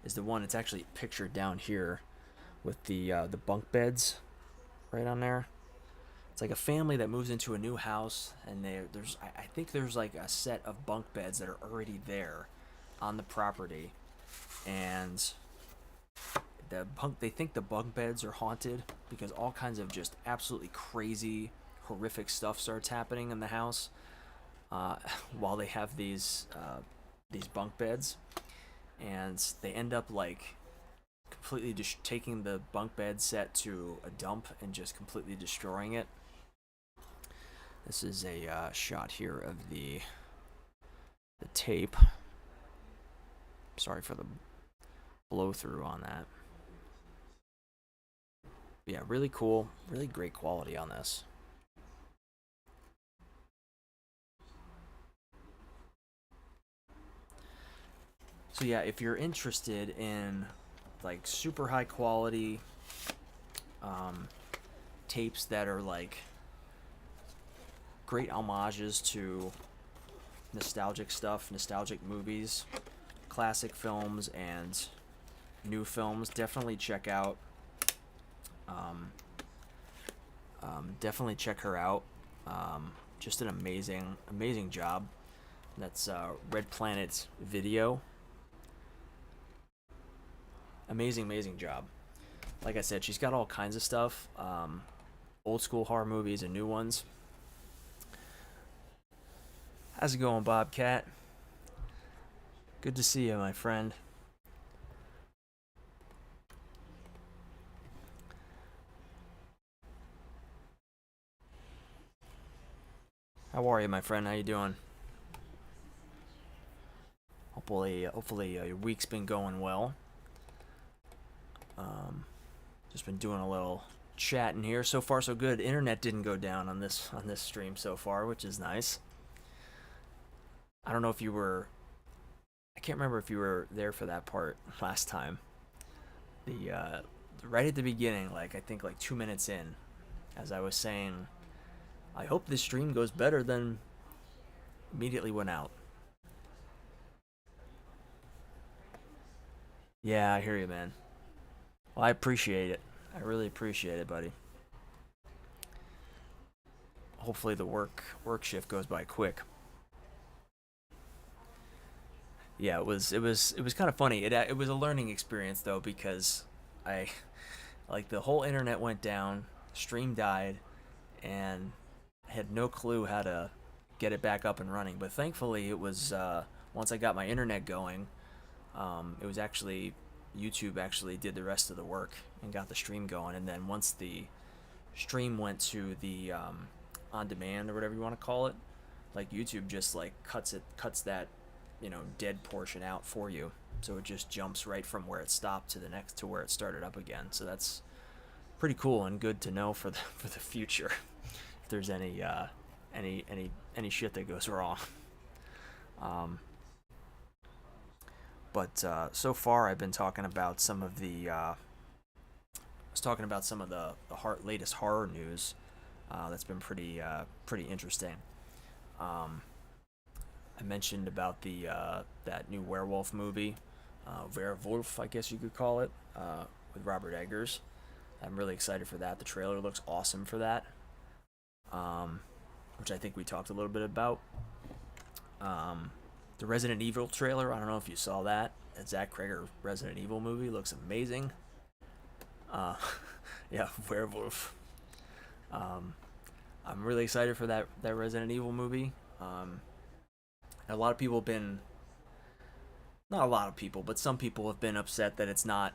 [SPEAKER 1] It's actually pictured down here with the bunk beds right on there. It's like a family that moves into a new house, and I think there's like a set of bunk beds that are already there on the property, and they think the bunk beds are haunted because all kinds of just absolutely crazy, horrific stuff starts happening in the house while they have these bunk beds, and they end up like completely just taking the bunk bed set to a dump and just completely destroying it. This is a shot here of the tape. Sorry for the blow through on that. But yeah, really cool, really great quality on this. So yeah, if you're interested in like super high quality tapes that are like great homages to nostalgic stuff, nostalgic movies, classic films, and new films, definitely check out. Definitely check her out. Just an amazing job. That's Red Planet's Video. Amazing job. Like I said, she's got all kinds of stuff. Old school horror movies and new ones. How's it going, Bobcat? Good to see you, my friend. How are you, my friend? How you doing? Hopefully your week's been going well. Just been doing a little chatting here. So far, so good. Internet didn't go down on this stream so far, which is nice. I don't know if you were. I can't remember if you were there for that part last time. The right at the beginning, like I think like 2 minutes in, as I was saying, I hope this stream goes better than immediately went out. Yeah, I hear you, man. Well, I appreciate it. I really appreciate it, buddy. Hopefully the work shift goes by quick. Yeah, it was kind of funny. It was a learning experience though, because I like the whole internet went down, stream died, and I had no clue how to get it back up and running. But thankfully, it was once I got my internet going, it was actually YouTube actually did the rest of the work and got the stream going. And then once the stream went to the on demand or whatever you want to call it, like YouTube just like cuts that dead portion out for you, so it just jumps right from where it stopped to the next to where it started up again. So that's pretty cool and good to know for the future if there's any shit that goes wrong. But so far I've been talking about some of the latest horror news. That's been pretty interesting. I mentioned about that new werewolf movie, Werewulf, I guess you could call it, with Robert Eggers. I'm really excited for that. The trailer looks awesome for that, which I think we talked a little bit about. The Resident Evil trailer, I don't know if you saw that. The Zach Cregger Resident Evil movie looks amazing. Uh, yeah, Werewolf. Um, I'm really excited for that Resident Evil movie. Um, a lot of people have been, not a lot of people, but some people have been upset that it's not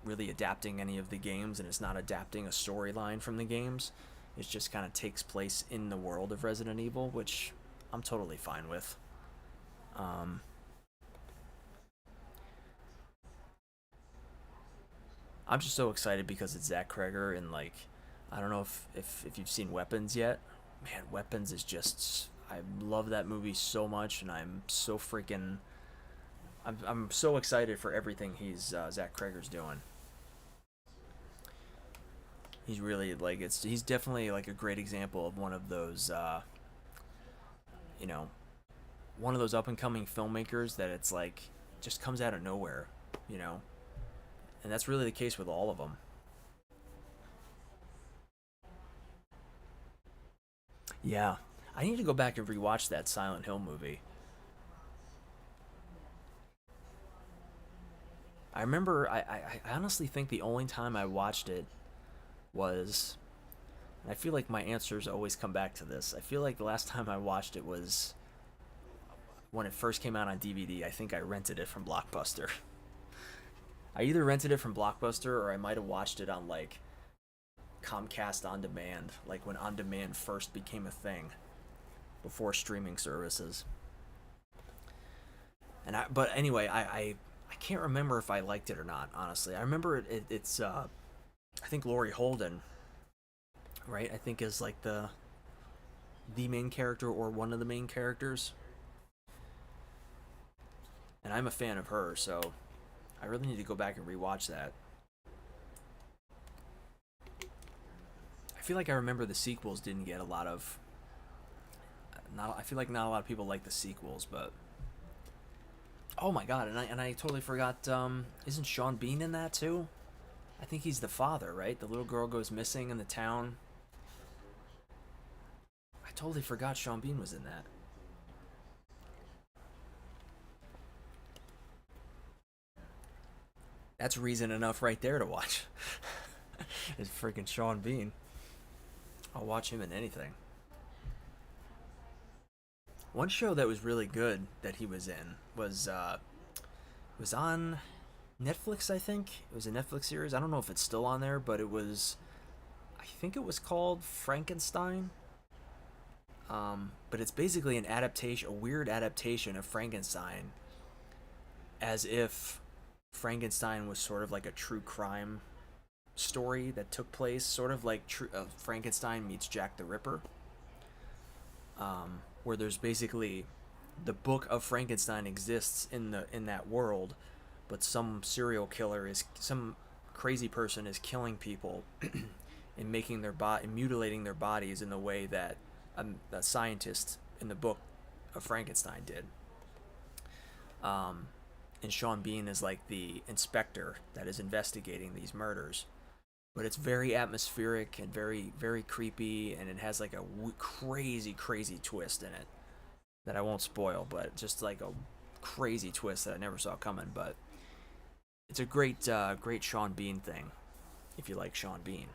[SPEAKER 1] really adapting any of the games and it's not adapting a storyline from the games. It just kind of takes place in the world of Resident Evil, which I'm totally fine with. Um, I'm just so excited because it's Zach Kreger and like, I don't know if you've seen Weapons yet. Man, Weapons is just, I love that movie so much, and I'm so freaking, I'm so excited for everything Zach Kreger's doing. He's really like he's definitely like a great example of one of those you know one of those up and coming filmmakers that it's like just comes out of nowhere, you know, and that's really the case with all of them. Yeah, I need to go back and rewatch that Silent Hill movie. I remember I honestly think the only time I watched it was, and I feel like my answers always come back to this. I feel like the last time I watched it was when it first came out on DVD. I think I rented it from Blockbuster. I either rented it from Blockbuster or I might have watched it on like Comcast On Demand, like when On Demand first became a thing before streaming services. But anyway, I can't remember if I liked it or not. Honestly, I remember it's I think Laurie Holden, right? I think is like the main character or one of the main characters, and I'm a fan of her, so I really need to go back and rewatch that. I feel like I remember the sequels didn't get a lot of. Not, I feel like not a lot of people like the sequels, but oh my god, and I totally forgot. Isn't Sean Bean in that too? I think he's the father, right? The little girl goes missing in the town. I totally forgot Sean Bean was in that. That's reason enough right there to watch. It's freaking Sean Bean. I'll watch him in anything. One show that was really good that he was in was on Netflix. I think it was a Netflix series. I don't know if it's still on there, but it was. I think it was called Frankenstein. But it's basically an adaptation, a weird adaptation of Frankenstein, as if Frankenstein was sort of like a true crime story that took place, sort of like Frankenstein meets Jack the Ripper, where there's basically the book of Frankenstein exists in that world, but some crazy person is killing people and making mutilating their bodies in the way that a scientist in the book of Frankenstein did. Um, and Sean Bean is like the inspector that is investigating these murders. But it's very atmospheric and very very creepy, and it has like a crazy crazy twist in it that I won't spoil, but just like a crazy twist that I never saw coming. But it's a great Sean Bean thing if you like Sean Bean.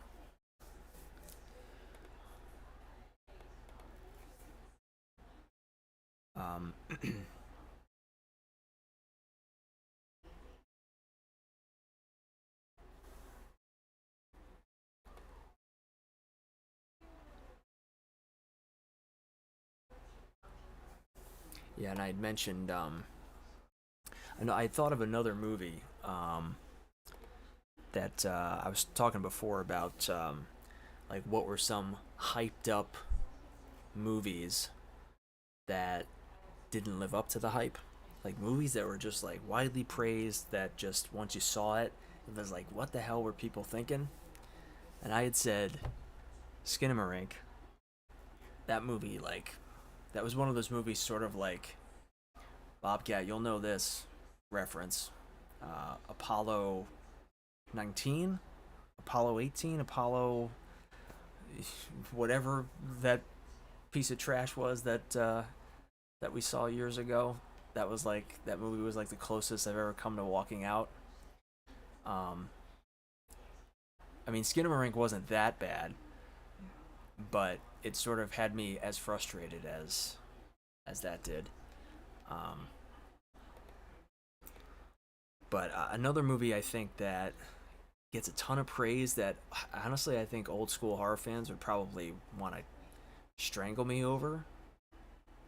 [SPEAKER 1] Um, yeah, and I had mentioned I know I thought of another movie that I was talking before about like what were some hyped up movies that didn't live up to the hype, like movies that were just like widely praised that just once you saw it, it was like what the hell were people thinking? And I had said Skinamarink. That movie, like that was one of those movies, sort of like Bobcat. You'll know this reference. Apollo 19, Apollo 18, Apollo whatever that piece of trash was that we saw years ago. That movie was like the closest I've ever come to walking out. Um, I mean, Skinamarink wasn't that bad, but it sort of had me as frustrated as that did. Um, but another movie I think that gets a ton of praise that honestly I think old school horror fans would probably want to strangle me over.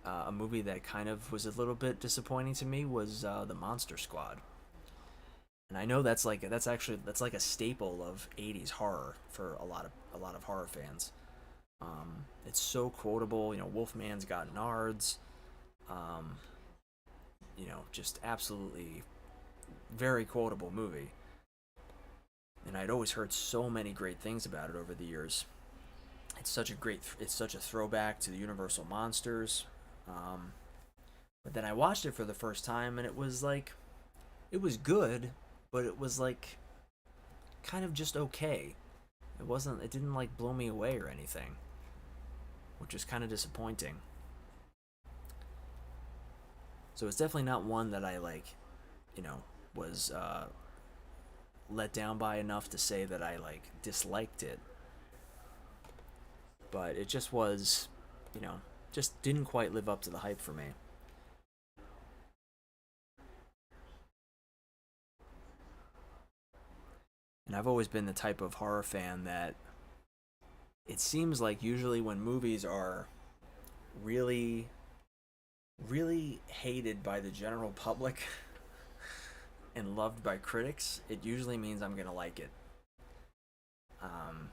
[SPEAKER 1] A movie that kind of was a little bit disappointing to me was the Monster Squad, and I know that's like a staple of '80s horror for a lot of horror fans. It's so quotable. You know, Wolfman's got nards. Um, just absolutely very quotable movie. And I'd always heard so many great things about it over the years. It's such a throwback to the Universal monsters. Um, but then I watched it for the first time, and it was good, but it was like kind of just okay. It didn't like blow me away or anything, which is kind of disappointing. So it's definitely not one that I you know, was let down by enough to say that I disliked it, but it just was, you know, just didn't quite live up to the hype for me. And I've always been the type of horror fan that it seems like usually when movies are really, really hated by the general public and loved by critics, it usually means I'm gonna like it. Um,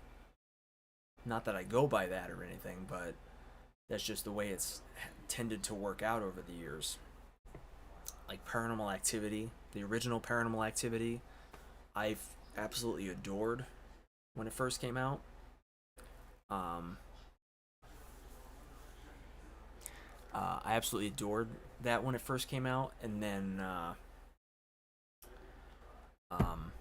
[SPEAKER 1] Not that I go by that or anything, but that's just the way it's tended to work out over the years. Like Paranormal Activity, the original Paranormal Activity, I've absolutely adored when it first came out. Um, I absolutely adored that when it first came out, and then um,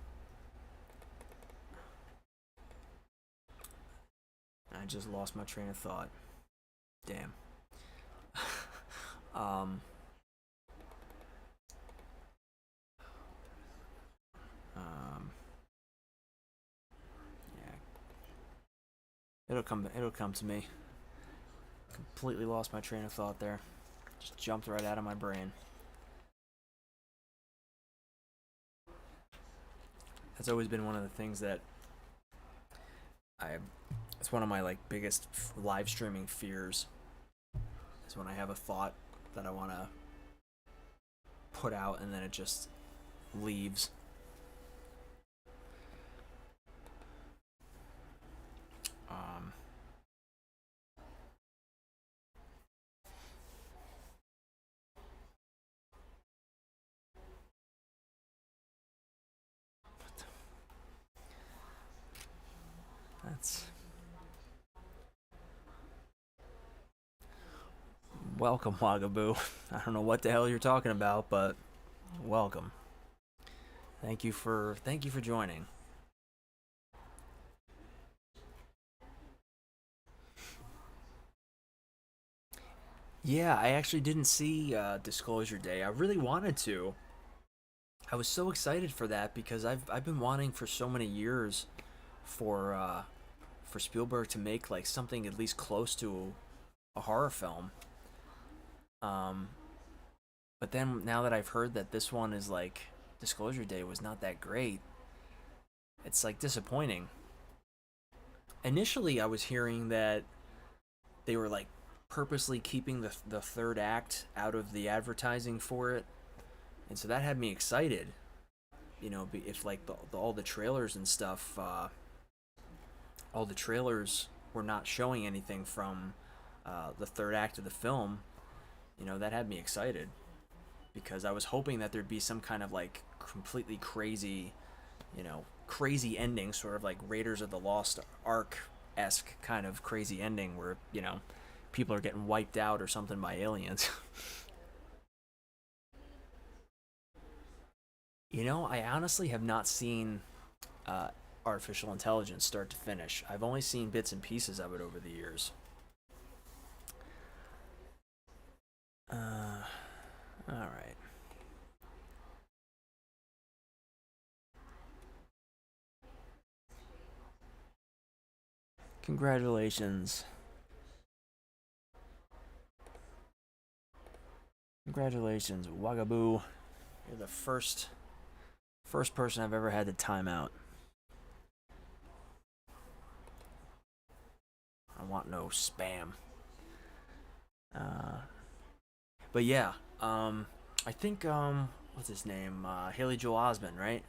[SPEAKER 1] I just lost my train of thought. Damn. um, um, yeah, It'll come to me. Completely lost my train of thought there. Just jumped right out of my brain. That's always been one of the things that I. It's one of my biggest live streaming fears. Is when I have a thought that I want to put out and then it just leaves. Um, that's welcome, Wagaboo. I don't know what the hell you're talking about, but welcome. Thank you for joining. Yeah, I actually didn't see Disclosure Day. I really wanted to. I was so excited for that because I've been wanting for so many years for Spielberg to make something at least close to a horror film. Um, but then now that I've heard that this one is Disclosure Day was not that great, it's disappointing. Initially, I was hearing that they were purposely keeping the third act out of the advertising for it, and so that had me excited. You know, if all the trailers and stuff, all the trailers were not showing anything from the third act of the film, that had me excited because I was hoping that there'd be some kind of completely crazy, crazy ending, sort of like Raiders of the Lost Ark esque kind of crazy ending where people are getting wiped out or something by aliens. I honestly have not seen uh, artificial intelligence start to finish. I've only seen bits and pieces of it over the years. All right. Congratulations. Congratulations, Wagaboo. You're the first person I've ever had to time out. I want no spam. But yeah, I think what's his name? Haley Joel Osment, right?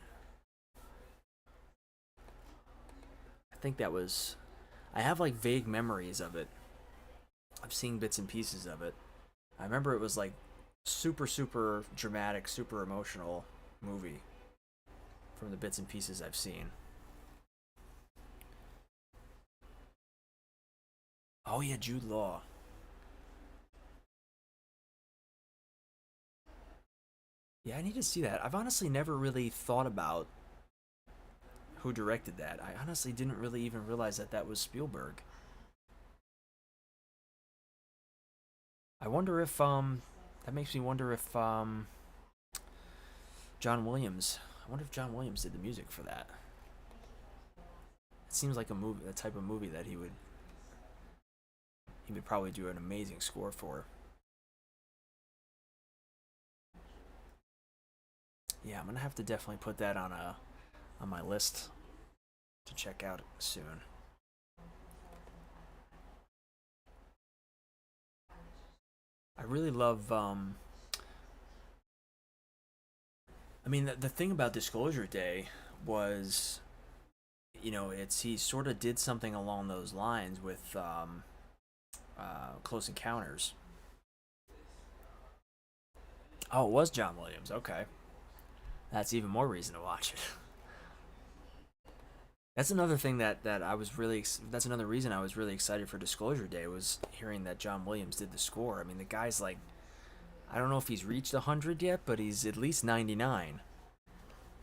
[SPEAKER 1] I think that was. I have like vague memories of it. I've seen bits and pieces of it. I remember it was like super dramatic, super emotional movie from the bits and pieces I've seen. Oh yeah, Jude Law. Yeah, I need to see that. I've honestly never really thought about who directed that. I honestly didn't really even realize that that was Spielberg. I wonder if that makes me wonder if John Williams. I wonder if John Williams did the music for that. It seems like a movie, a type of movie that he would probably do an amazing score for. Yeah, I'm gonna have to definitely put that on my list to check out soon. I really love. I mean, the thing about Disclosure Day was, it's he sort of did something along those lines with Close Encounters. Oh, it was John Williams. Okay, that's even more reason to watch it. That's another thing that I was really. That's another reason I was really excited for Disclosure Day was hearing that John Williams did the score. I mean, the guy's like, I don't know if he's reached 100 yet, but he's at least 99,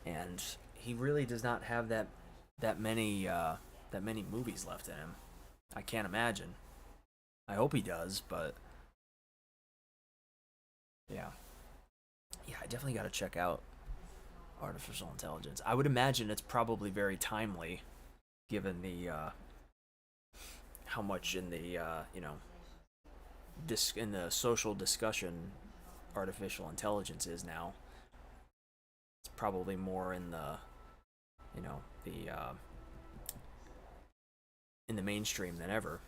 [SPEAKER 1] and he really does not have that many movies left in him. I can't imagine. I hope he does, but yeah, yeah, I definitely got to check out artificial intelligence. I would imagine it's probably very timely, given the how much in the in the social discussion artificial intelligence is now. It's probably more in the the in the mainstream than ever.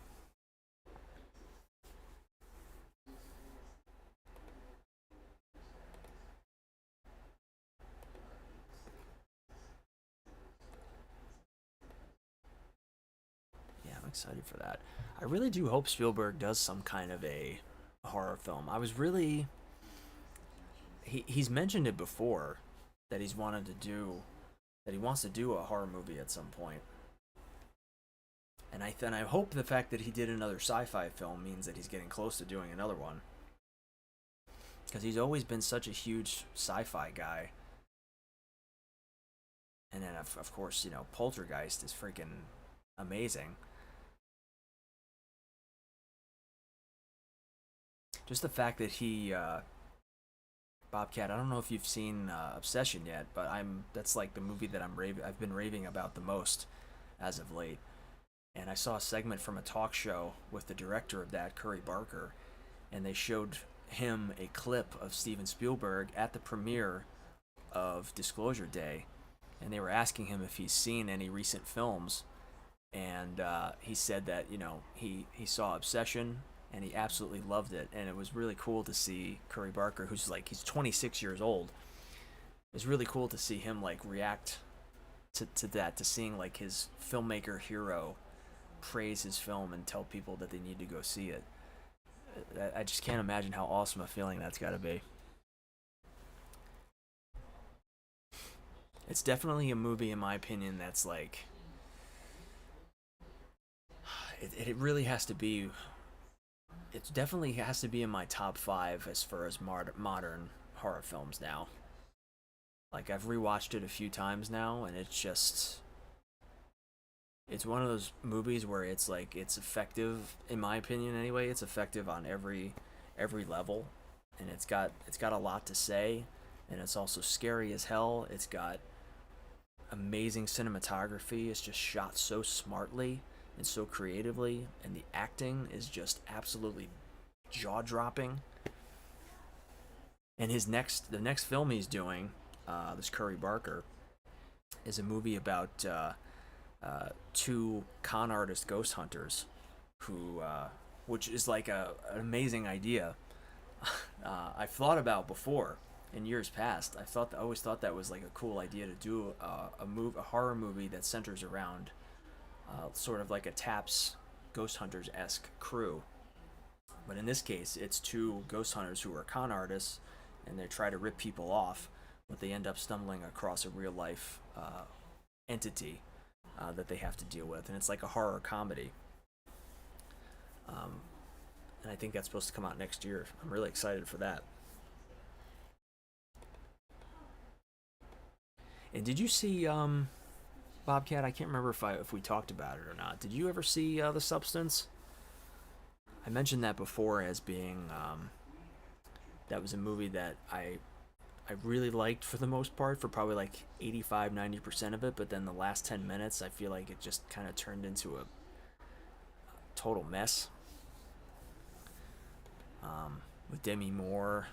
[SPEAKER 1] Yeah, I'm excited for that. I really do hope Spielberg does some kind of a horror film. I was really he's mentioned it before that he's wanted to do that he wants to do a horror movie at some point. And I hope the fact that he did another sci-fi film means that he's getting close to doing another one because he's always been such a huge sci-fi guy. And then of course, Poltergeist is freaking amazing. Just the fact that he Bobcat. I don't know if you've seen Obsession yet, but that's like the movie that I've been raving about the most as of late. And I saw a segment from a talk show with the director of that, Curry Barker, and they showed him a clip of Steven Spielberg at the premiere of Disclosure Day, and they were asking him if he's seen any recent films, and he said that he saw Obsession and he absolutely loved it, and it was really cool to see Curry Barker, he's 26 years old. It was really cool to see him like react to that, to seeing like his filmmaker hero praise his film and tell people that they need to go see it. I just can't imagine how awesome a feeling that's got to be. It's definitely a movie, in my opinion, that's like it really has to be. It definitely has to be in my top five as far as modern horror films now. Like I've rewatched it a few times now, and it's one of those movies where it's like it's effective, in my opinion anyway. It's effective on every level, and it's got a lot to say, and it's also scary as hell. It's got amazing cinematography. It's just shot so smartly and so creatively, and the acting is just absolutely jaw dropping. And the next film he's doing, this Curry Barker, is a movie about two con artist ghost hunters who, which is like an amazing idea. I've thought about before in years past. I always thought that was like a cool idea to do a horror movie that centers around sort of like a Taps Ghost Hunters esque crew. But in this case, it's two ghost hunters who are con artists, and they try to rip people off, but they end up stumbling across a real life entity that they have to deal with, and it's like a horror comedy. And I think that's supposed to come out next year. I'm really excited for that. And did you see Bobcat? I can't remember if we talked about it or not. Did you ever see The Substance? I mentioned that before as being that was a movie that I really liked for the most part, for probably like 85-90% of it, but then the last 10 minutes I feel like it just kind of turned into a total mess. With Demi Moore.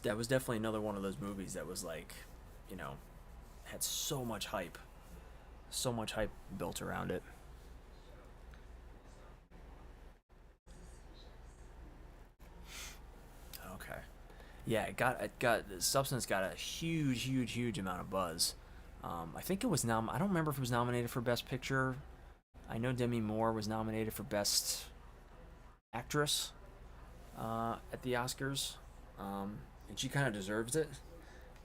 [SPEAKER 1] That was definitely another one of those movies that was like, you know, had so much hype built around it. Okay. Yeah, Substance got a huge amount of buzz. I think it was I don't remember if it was nominated for Best Picture. I know Demi Moore was nominated for Best Actress at the Oscars, and she kind of deserves it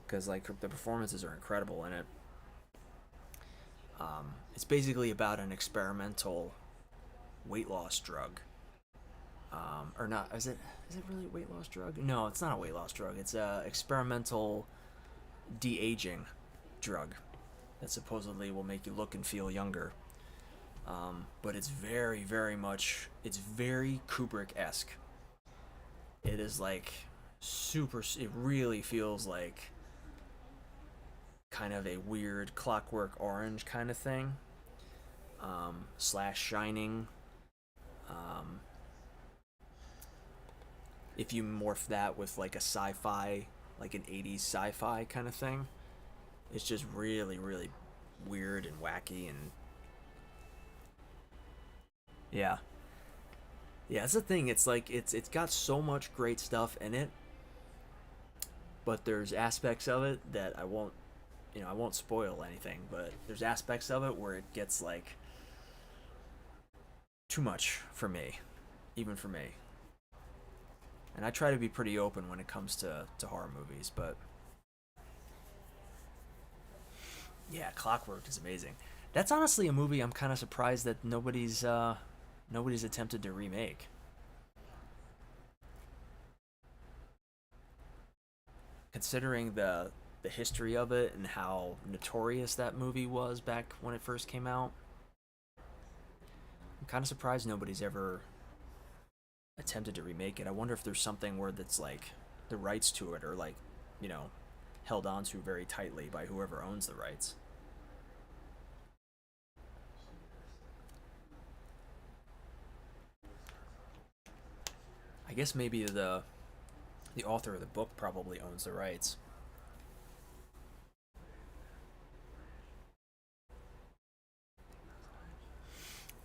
[SPEAKER 1] because like the performances are incredible in it. It's basically about an experimental weight loss drug, or not? Is it really a weight loss drug? No, it's not a weight loss drug. It's a experimental de-aging drug that supposedly will make you look and feel younger. But it's it's very Kubrick-esque. It is like it really feels like kind of a weird Clockwork Orange kind of thing, slash Shining. Um, if you morph that with like a sci-fi, like an 80s sci-fi kind of thing, it's just really weird and wacky. And yeah, that's the thing. It's like it's got so much great stuff in it, but there's aspects of it that I won't spoil anything, but there's aspects of it where it gets like too much for me, even for me. And I try to be pretty open when it comes to horror movies, but yeah, Clockwork is amazing. That's honestly a movie I'm kind of surprised that nobody's attempted to remake. Considering the history of it and how notorious that movie was back when it first came out, I'm kind of surprised nobody's ever attempted to remake it. I wonder if there's something where that's like the rights to it are like, you know, held on to very tightly by whoever owns the rights. I guess maybe the author of the book probably owns the rights.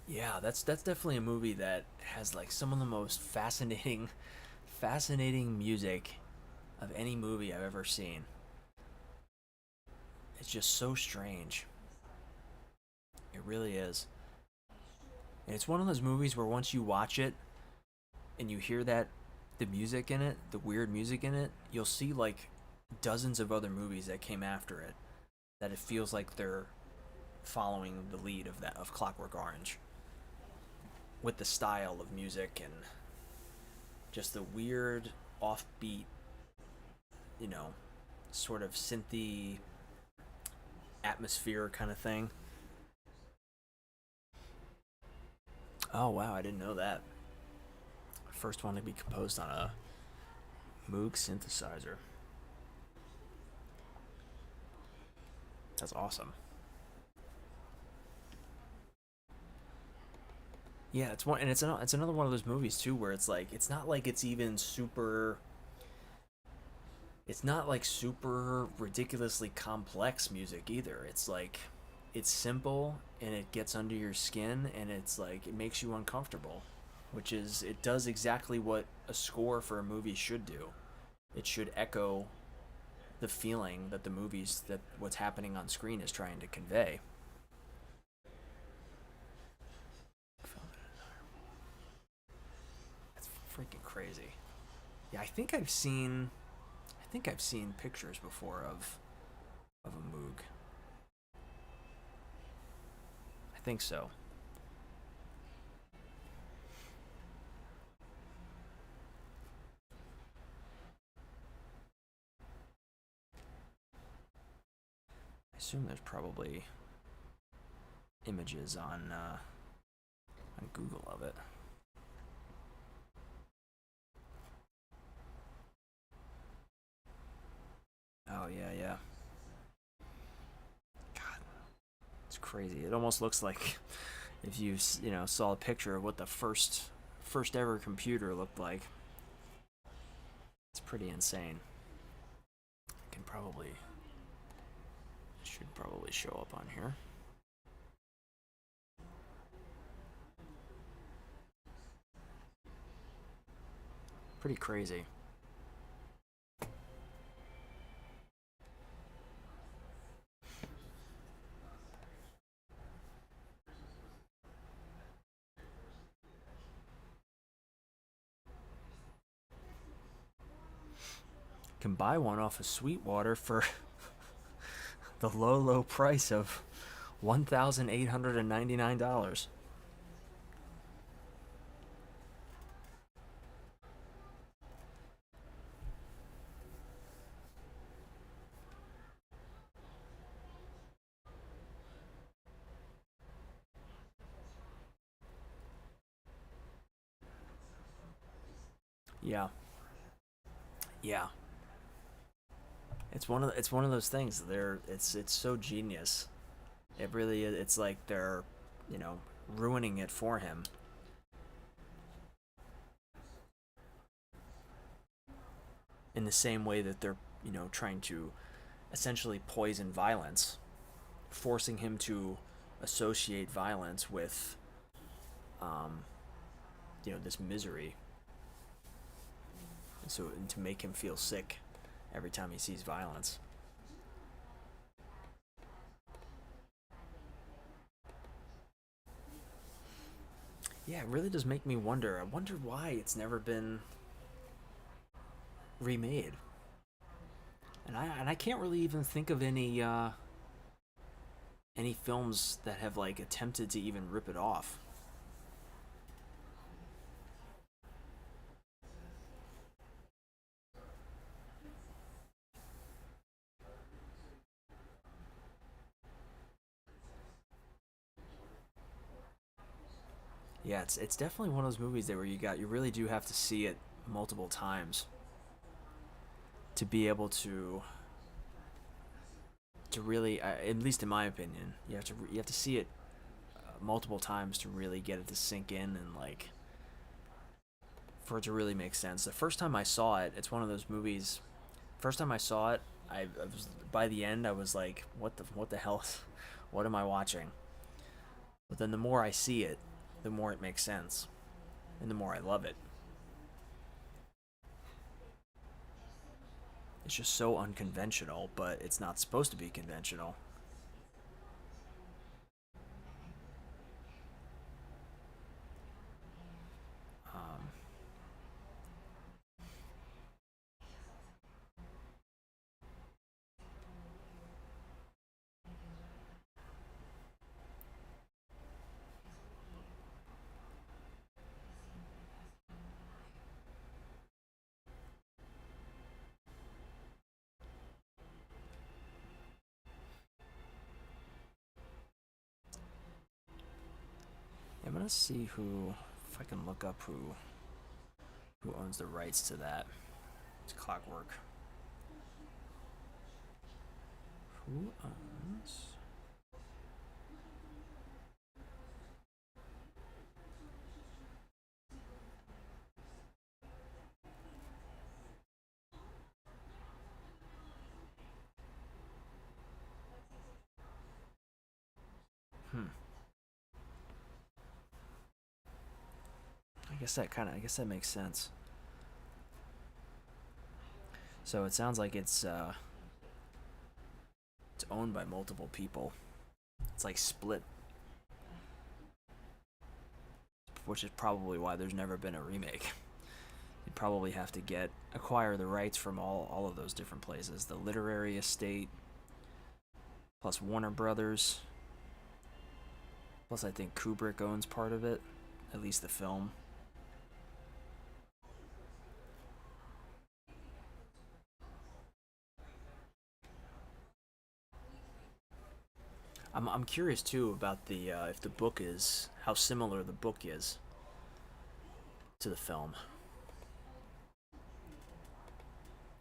[SPEAKER 1] Yeah, that's definitely a movie that has like some of the most fascinating music of any movie I've ever seen. It's just so strange. It really is. And it's one of those movies where once you watch it and you hear the music in it, the weird music in it, you'll see like dozens of other movies that came after it that it feels like they're following the lead of Clockwork Orange with the style of music and just the weird offbeat, you know, sort of synthy atmosphere kind of thing. Oh wow, I didn't know that. First one to be composed on a Moog synthesizer. That's awesome. Yeah, it's one, and it's another one of those movies too where it's like it's not like it's even super. It's not like super ridiculously complex music either. It's like it's simple and it gets under your skin and it's like it makes you uncomfortable, which is it does exactly what a score for a movie should do. It should echo the feeling that the movies that what's happening on screen is trying to convey. That's freaking crazy. Yeah, I think I've seen pictures before of a Moog. I think so. I assume there's probably images on Google of it. Oh yeah, yeah. God, it's crazy. It almost looks like if you saw a picture of what the first ever computer looked like. It's pretty insane. I can probably should probably show up on here. Pretty crazy. Can buy one off of Sweetwater for the low price of $1,899. Yeah, yeah. It's one of those things. It's so genius. It really is. It's like they're you know ruining it for him in the same way that they're trying to essentially poison violence, forcing him to associate violence with um, this misery, and to make him feel sick every time he sees violence. Yeah, it really does make me wonder. I wonder why it's never been remade, and I can't really even think of any films that have like attempted to even rip it off. Yeah, it's definitely one of those movies that where you really do have to see it multiple times to be able to really, at least in my opinion, you have to see it multiple times to really get it to sink in and like for it to really make sense. The first time I saw it, it's one of those movies. First time I saw it, I was by the end I was like, what the hell, what am I watching? But then the more I see it, the more it makes sense, and the more I love it. It's just so unconventional, but it's not supposed to be conventional. Um, yeah, I'm gonna see who, if I can look up who owns the rights to that. It's Clockwork. Who owns? I guess that makes sense. So it sounds like it's owned by multiple people. It's like split, which is probably why there's never been a remake. You'd probably have to acquire the rights from all of those different places. The literary estate, plus Warner Brothers, plus I think Kubrick owns part of it, at least the film. I'm curious too about the if the book is how similar the book is to the film.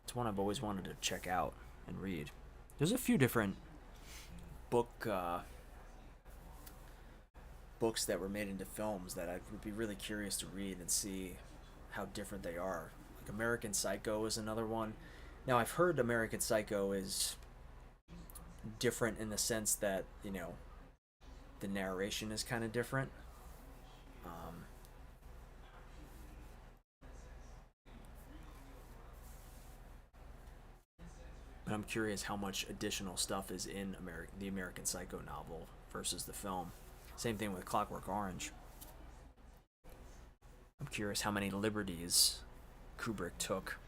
[SPEAKER 1] It's one I've always wanted to check out and read. There's a few different book books that were made into films that I would be really curious to read and see how different they are. Like American Psycho is another one. Now I've heard American Psycho is different in the sense that the narration is kind of different. Um, but I'm curious how much additional stuff is in the American Psycho novel versus the film. Same thing with Clockwork Orange. I'm curious how many liberties Kubrick took.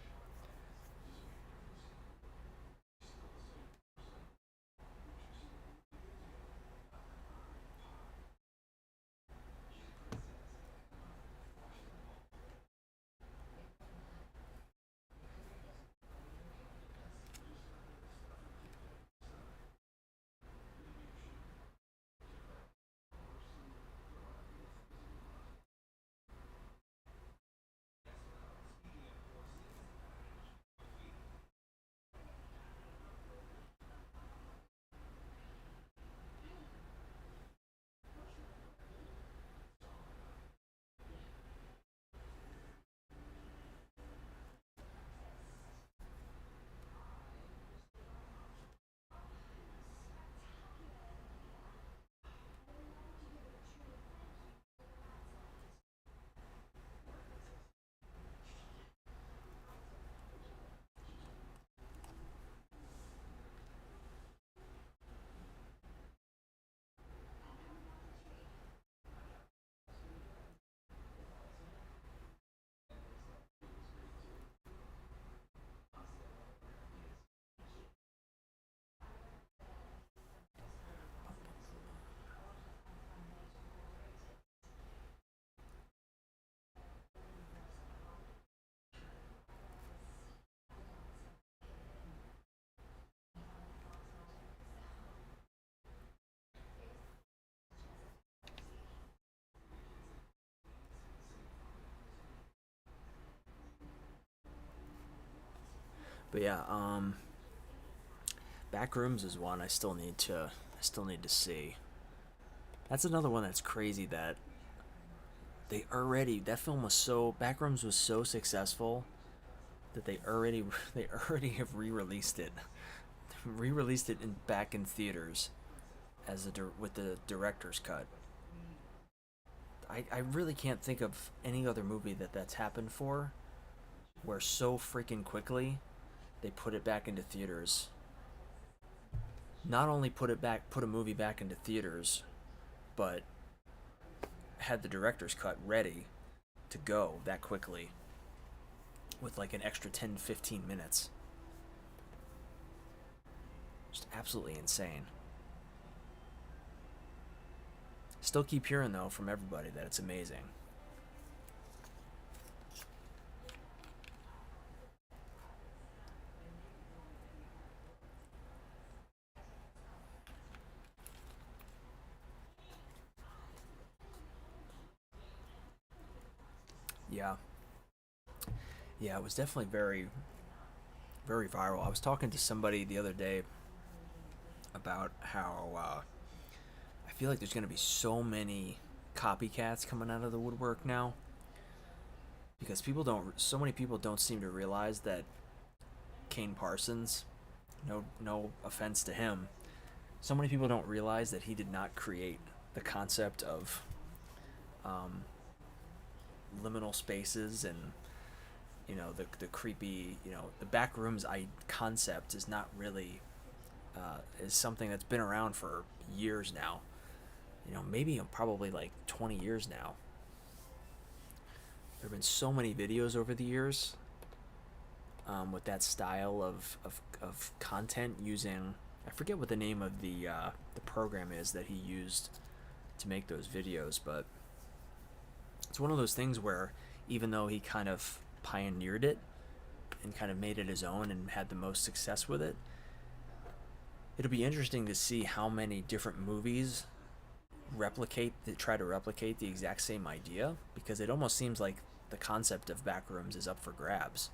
[SPEAKER 1] But yeah, Backrooms is one I still need to see. That's another one that's crazy that that film was so Backrooms was so successful that they already have re-released it. Re-released it back in theaters with the director's cut. I really can't think of any other movie that's happened for where so freaking quickly they put it back into theaters. Not only put a movie back into theaters, but had the director's cut ready to go that quickly with like an extra 10-15 minutes. Just absolutely insane. Still keep hearing though from everybody that it's amazing. Yeah. Yeah, it was definitely very viral. I was talking to somebody the other day about how I feel like there's going to be so many copycats coming out of the woodwork now because so many people don't seem to realize that Kane Parsons, no offense to him, so many people don't realize that he did not create the concept of um, liminal spaces, and the creepy, the back rooms concept is not really is something that's been around for years now. Maybe probably like 20 years now. There have been so many videos over the years with that style of content using, I forget what the name of the program is that he used to make those videos, but it's one of those things where even though he kind of pioneered it and kind of made it his own and had the most success with it, it'll be interesting to see how many different movies try to replicate the exact same idea, because it almost seems like the concept of backrooms is up for grabs.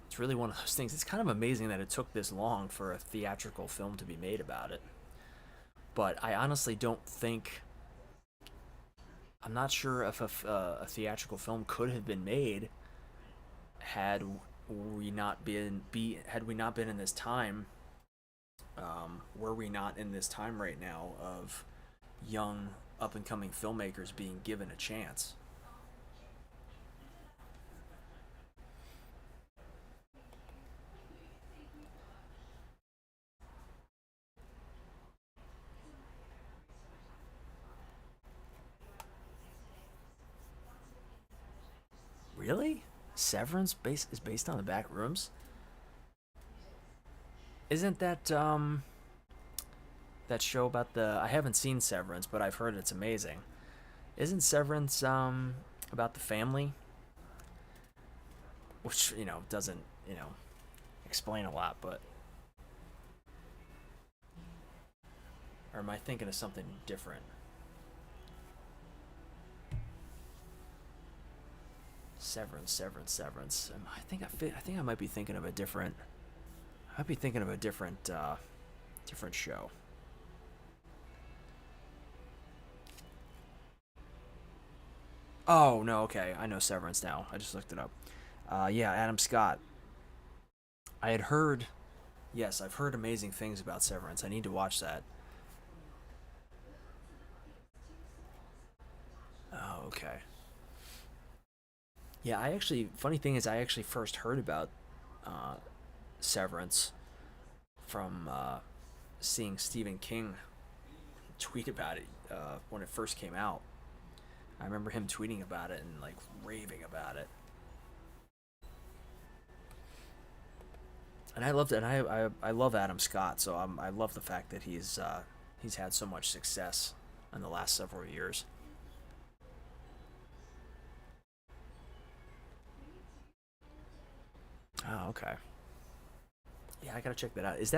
[SPEAKER 1] It's really one of those things. It's kind of amazing that it took this long for a theatrical film to be made about it. But I honestly don't think. I'm not sure if a theatrical film could have been made had we not been in this time. Were we not in this time right now of young up and coming filmmakers being given a chance? Really? Severance is based on the back rooms? Isn't that show about the? I haven't seen Severance, but I've heard it's amazing. Isn't Severance about the family? Which doesn't explain a lot, but or am I thinking of something different? Severance. I think I might be thinking of a different. I might be thinking of a different show. Oh no, okay, I know Severance now. I just looked it up. Yeah, Adam Scott. I had heard. Yes, I've heard amazing things about Severance. I need to watch that. Oh, okay. Yeah, I actually. Funny thing is, I actually first heard about uh, Severance from seeing Stephen King tweet about it when it first came out. I remember him tweeting about it and like raving about it, and I loved it. And I love Adam Scott, so I love the fact that he's had so much success in the last several years. Oh, okay. Yeah, I gotta check that out. Uh is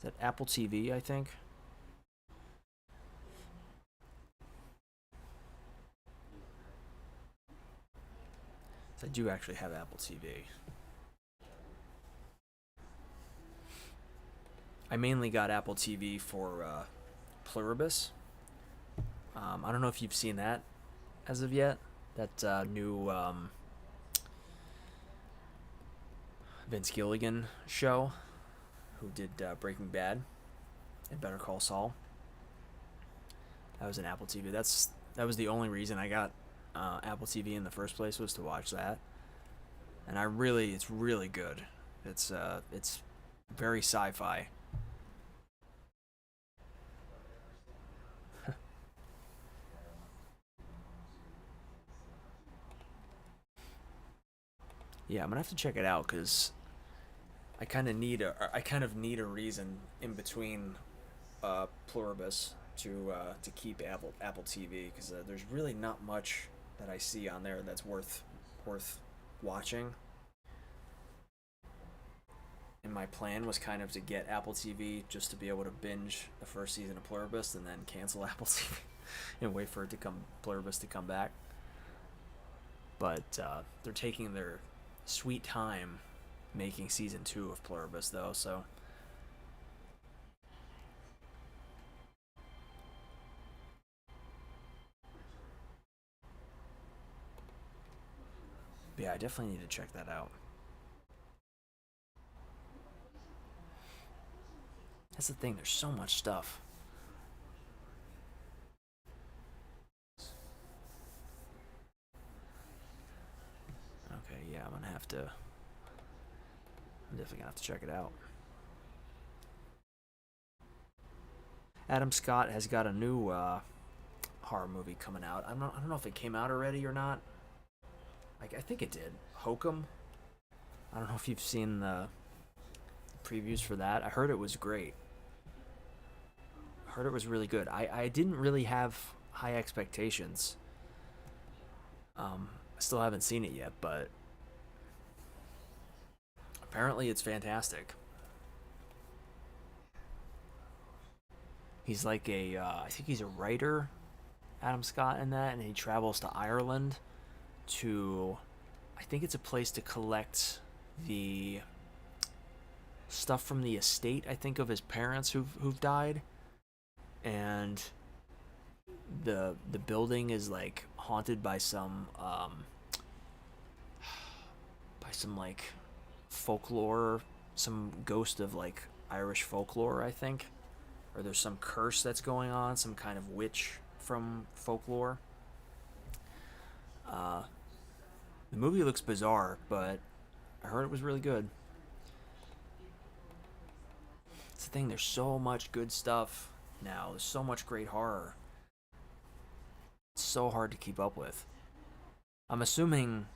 [SPEAKER 1] that Apple TV? I think. I do actually have Apple TV. I mainly got Apple TV for Pluribus. I don't know if you've seen that as of yet. That new Vince Gilligan show, who did Breaking Bad and Better Call Saul. That was an Apple TV. That was the only reason I got Apple TV in the first place, was to watch that. And it's really good. It's very sci-fi. Yeah, I'm gonna have to check it out because I kind of need a reason in between Pluribus to keep Apple TV, because there's really not much that I see on there that's worth watching. And my plan was kind of to get Apple TV just to be able to binge the first season of Pluribus and then cancel Apple TV and wait for it to come Pluribus to come back. But they're taking their sweet time making season two of Pluribus, though. So yeah, I definitely need to check that out. That's the thing. There's so much stuff. Okay, yeah, I'm gonna have to. I'm definitely gonna have to check it out. Adam Scott has got a new horror movie coming out. I don't know if it came out already or not. Like I think it did. Hokum. I don't know if you've seen the previews for that. I heard it was great. I heard it was really good. I didn't really have high expectations. I still haven't seen it yet, but apparently it's fantastic. He's like I think he's a writer, Adam Scott, in that, and he travels to Ireland to, I think it's a place to collect the stuff from the estate, I think, of his parents who've died, and the building is like haunted by some like folklore, some ghost of like Irish folklore, I think, or there's some curse that's going on, some kind of witch from folklore. Uh, the movie looks bizarre, but I heard it was really good. It's the thing. There's so much good stuff now. There's so much great horror. It's so hard to keep up with. I'm assuming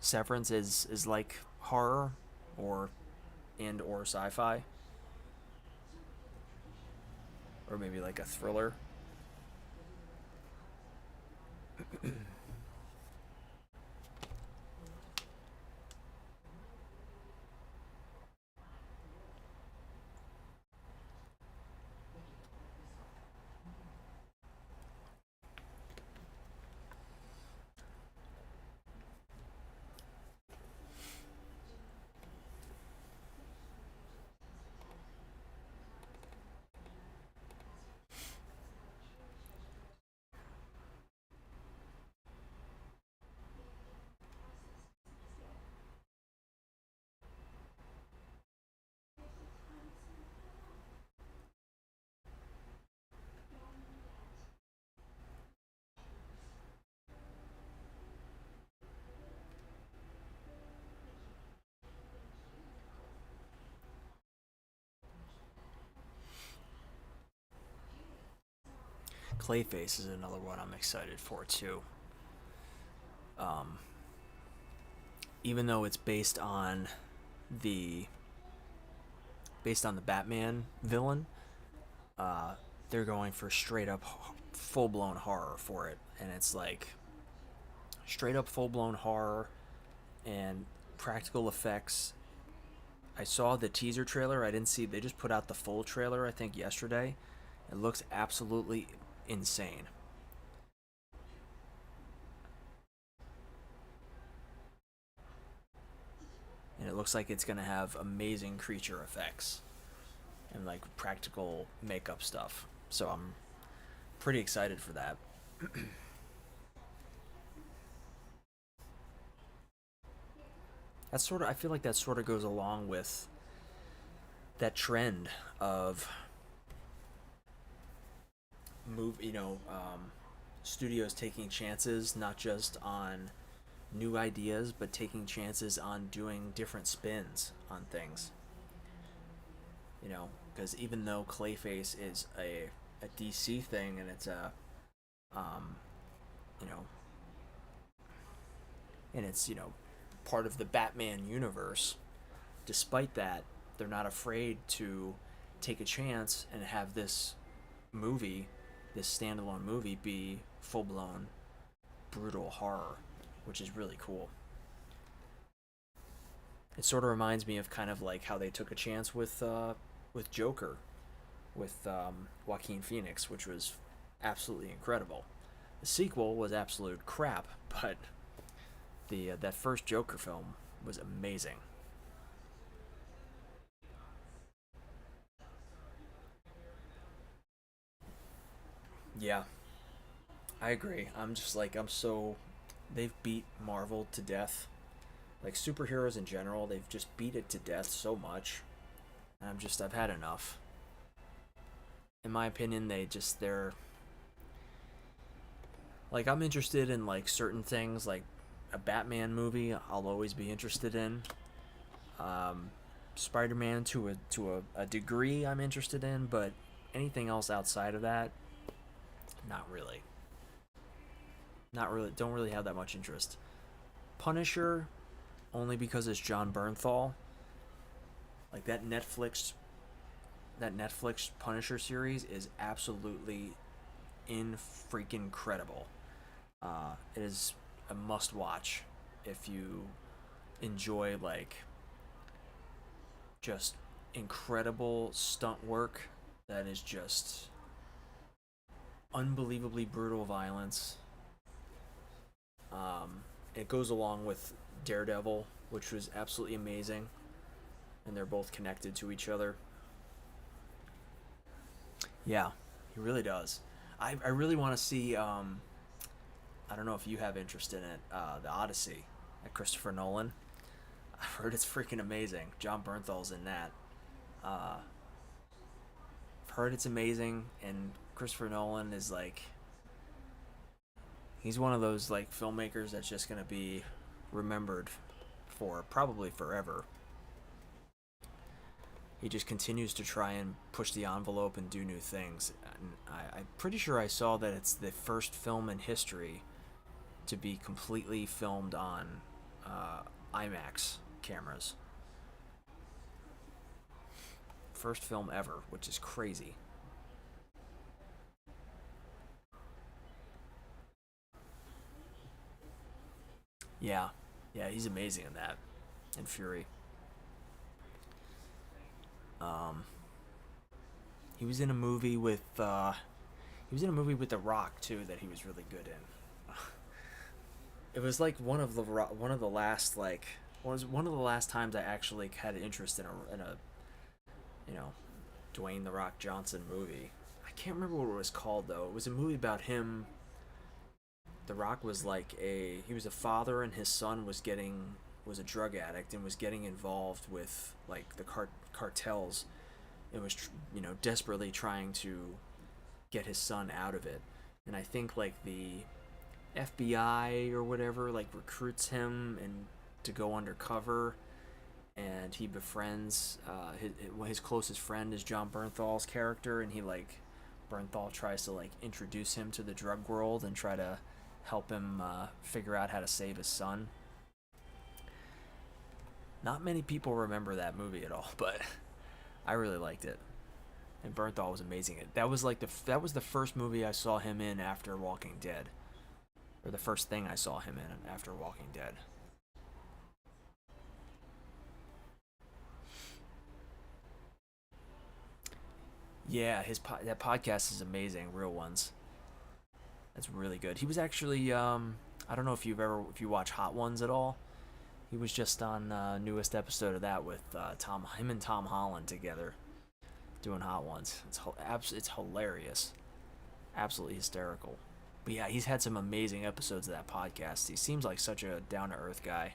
[SPEAKER 1] Severance is like horror, or sci-fi, or maybe like a thriller. Clayface is another one I'm excited for too. Um, Even though it's the based on the Batman villain, uh, they're going for straight up full blown horror for it, and it's like straight up full blown horror and practical effects. I saw the teaser trailer. I didn't see. They just put out the full trailer, I think, yesterday. It looks absolutely insane. And it looks like it's going to have amazing creature effects and like practical makeup stuff. So I'm pretty excited for that. That's sort of, I feel like that sort of goes along with that trend of studios taking chances, not just on new ideas, but taking chances on doing different spins on things. Because even though Clayface is a DC thing, and it's um, you know, part of the Batman universe, despite that, they're not afraid to take a chance and have movie, this standalone movie, be full blown brutal horror, which is really cool. It sort of reminds me of kind of like how they took a chance with Joker, with Joaquin Phoenix, which was absolutely incredible. The sequel was absolute crap, but the that first Joker film was amazing. Yeah, I agree. I'm just like I'm so they've beat Marvel to death. Like superheroes in general, they've just beat it to death so much. I've had enough. in my opinion, they're like, I'm interested in like certain things, like a Batman movie. I'll always be interested in. Um, Spider-Man to a degree, I'm interested in, but anything else outside of that, not really. Not really. Don't really have that much interest. Punisher, only because it's John Bernthal. Like that Netflix Punisher series is absolutely in freaking incredible. It is a must watch if you enjoy like just incredible stunt work that is just unbelievably brutal violence. It goes along with Daredevil, which was absolutely amazing, and they're both connected to each other. Yeah, he really does. I really want to see. I don't know if you have interest in it. The Odyssey, at Christopher Nolan. I've heard it's freaking amazing. John Bernthal's in that. Uh, I've heard it's amazing, and Christopher Nolan is like, he's one of those like filmmakers that's just gonna be remembered for probably forever. He just continues to try and push the envelope and do new things. And I'm pretty sure I saw that it's the first film in history to be completely filmed on IMAX cameras. First film ever, which is crazy. Yeah, yeah, he's amazing in that. In Fury, um, he was in a movie with The Rock too that he was really good in. It was like one of the last like was one of the last times I actually had an interest in a you know Dwayne the Rock Johnson movie. I can't remember what it was called though. It was a movie about him. The Rock was like he was a father and his son was a drug addict and was getting involved with like the cartels and was desperately trying to get his son out of it. And I think like the FBI or whatever like recruits him and to go undercover, and he befriends his closest friend is John Bernthal's character, and he like Bernthal tries to like introduce him to the drug world and try to help him figure out how to save his son. Not many people remember that movie at all, but I really liked it, and Bernthal was amazing. That was the first movie I saw him in after Walking Dead, or the first thing I saw him in after Walking Dead. Yeah, that podcast is amazing. Real Ones. That's really good. He was actually I don't know if you watch Hot Ones at all. He was just on newest episode of that with him and Tom Holland together doing Hot Ones. It's hilarious, absolutely hysterical. But yeah, he's had some amazing episodes of that podcast. He seems like such a down to earth guy.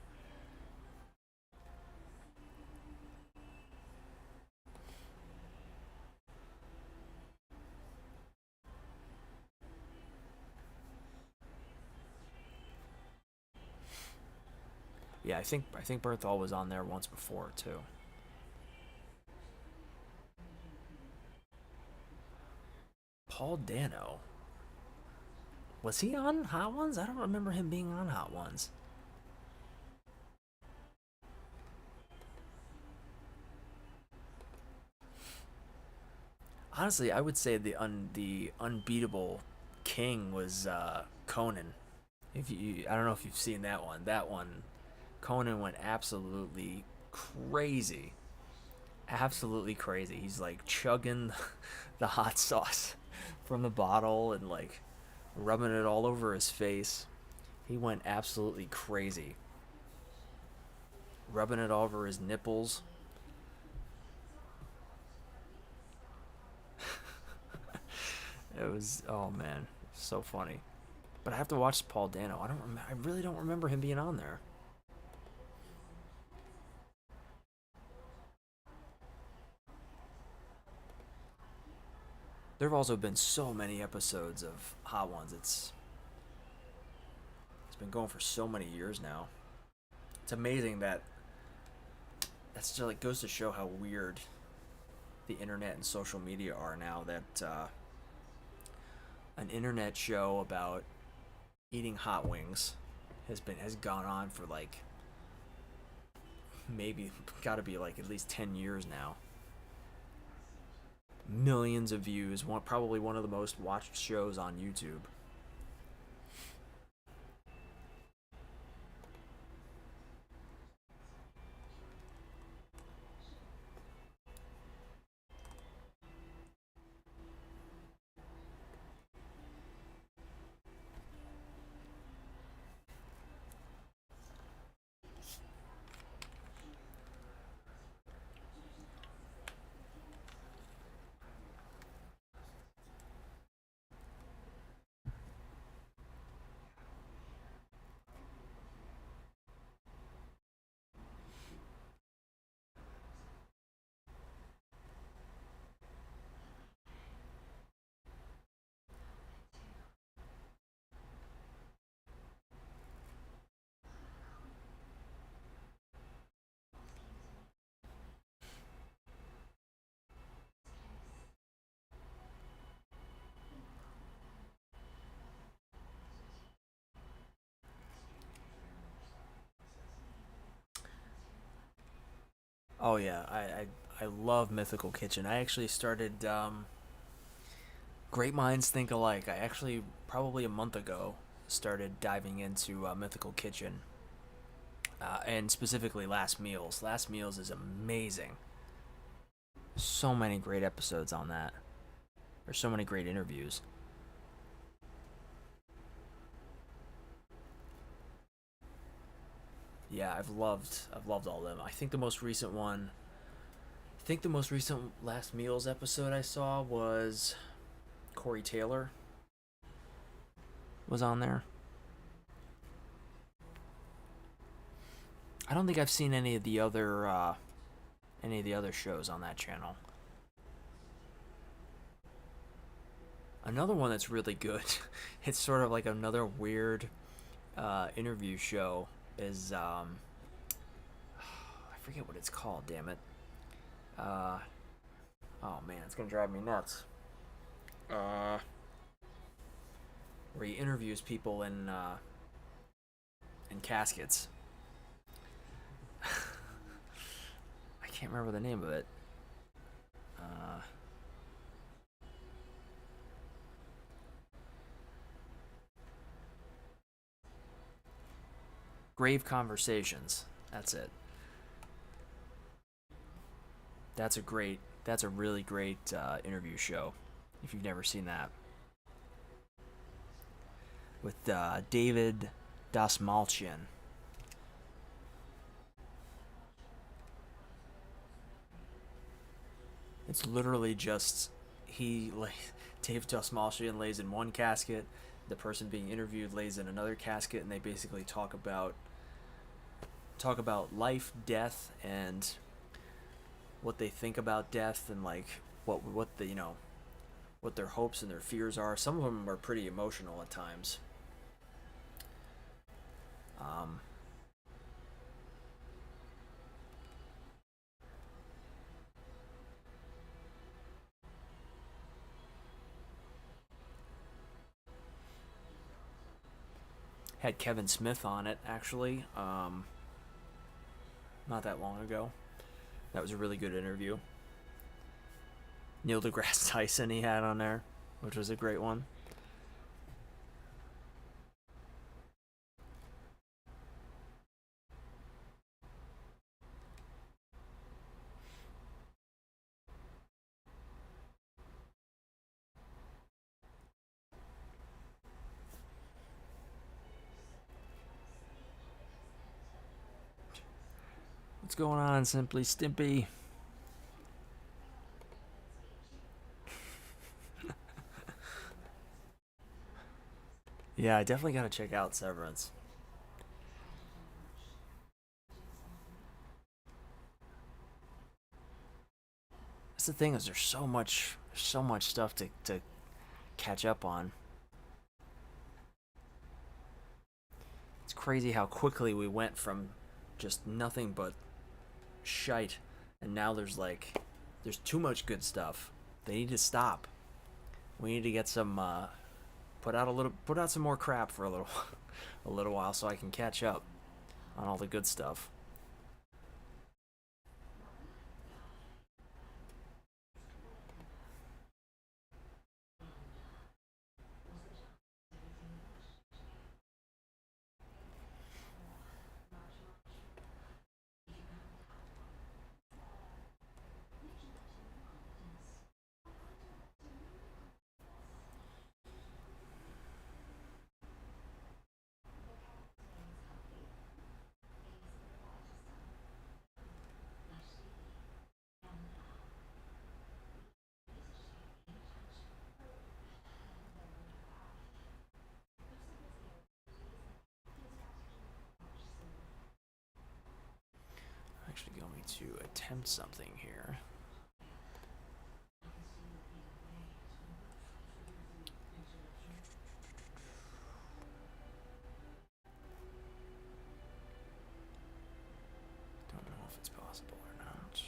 [SPEAKER 1] Yeah, I think Berthol was on there once before too. Paul Dano, was he on Hot Ones? I don't remember him being on Hot Ones. Honestly, I would say the unbeatable king was Conan. If you, I don't know if you've seen that one. That one, Conan went absolutely crazy, absolutely crazy. He's like chugging the hot sauce from the bottle and like rubbing it all over his face. He went absolutely crazy, rubbing it all over his nipples. It was, oh man, so funny. But I have to watch Paul Dano. I really don't remember him being on there. There have also been so many episodes of Hot Ones. It's been going for so many years now. It's amazing that that's just like goes to show how weird the internet and social media are now. That an internet show about eating hot wings has gone on for like maybe got to be like at least 10 years now. Millions of views, probably one of the most watched shows on YouTube. Oh yeah, I love Mythical Kitchen. I actually started Great minds think alike. I actually probably a month ago started diving into Mythical Kitchen, and specifically Last Meals. Last Meals is amazing. So many great episodes on that. There's so many great interviews. Yeah, I've loved all of them. I think the most recent Last Meals episode I saw was Corey Taylor was on there. I don't think I've seen any of the other shows on that channel. Another one that's really good. It's sort of like another weird interview show. Is I forget what it's called. Damn it. Uh, oh man, it's gonna drive me nuts. Uh, where he interviews people in caskets. I can't remember the name of it. Uh, Grave Conversations. That's it. That's a really great interview show. If you've never seen that, with David Dasmalchian. It's literally just he like Dave Dasmalchian lays in one casket, the person being interviewed lays in another casket, and they basically talk about life, death, and what they think about death, and like what the what their hopes and their fears are. Some of them are pretty emotional at times. Um, had Kevin Smith on it actually, not that long ago. That was a really good interview. Neil deGrasse Tyson he had on there, which was a great one. What's going on, Simply Stimpy? Yeah, I definitely gotta check out Severance. the thing, is there's so much stuff to catch up on. It's crazy how quickly we went from just nothing but shite, and now there's too much good stuff. They need to stop. We need to get some put out some more crap for a little a little while so I can catch up on all the good stuff. I'm actually going to attempt something here. Don't know if it's possible or not.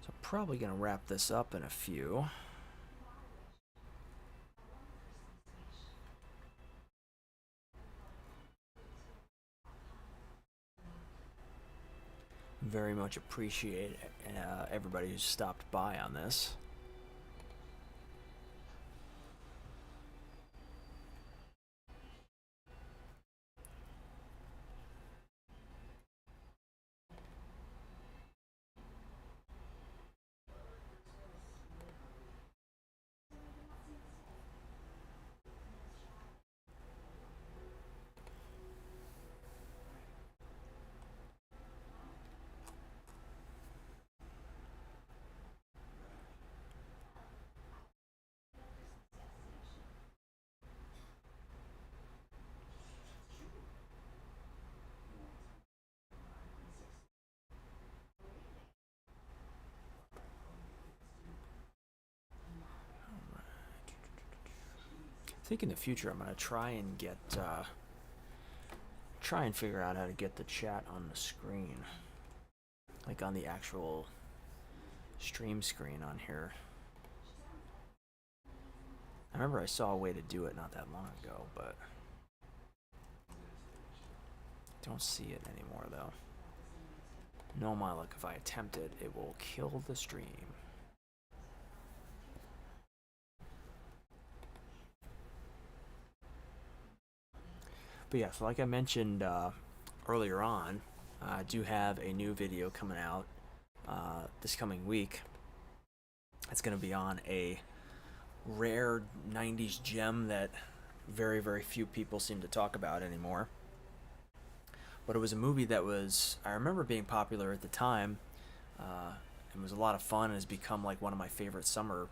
[SPEAKER 1] So I'm probably gonna wrap this up in a few. Very much appreciate everybody who's stopped by on this. I think in the future I'm gonna try and figure out how to get the chat on the screen, like on the actual stream screen on here. I remember I saw a way to do it not that long ago, but don't see it anymore though. No, my luck, if I attempt it, it will kill the stream. But yeah, so like I mentioned earlier on, I do have a new video coming out this coming week. It's going to be on a rare 90s gem that very, very few people seem to talk about anymore. But it was a movie that I remember being popular at the time. It was a lot of fun and has become like one of my favorite summer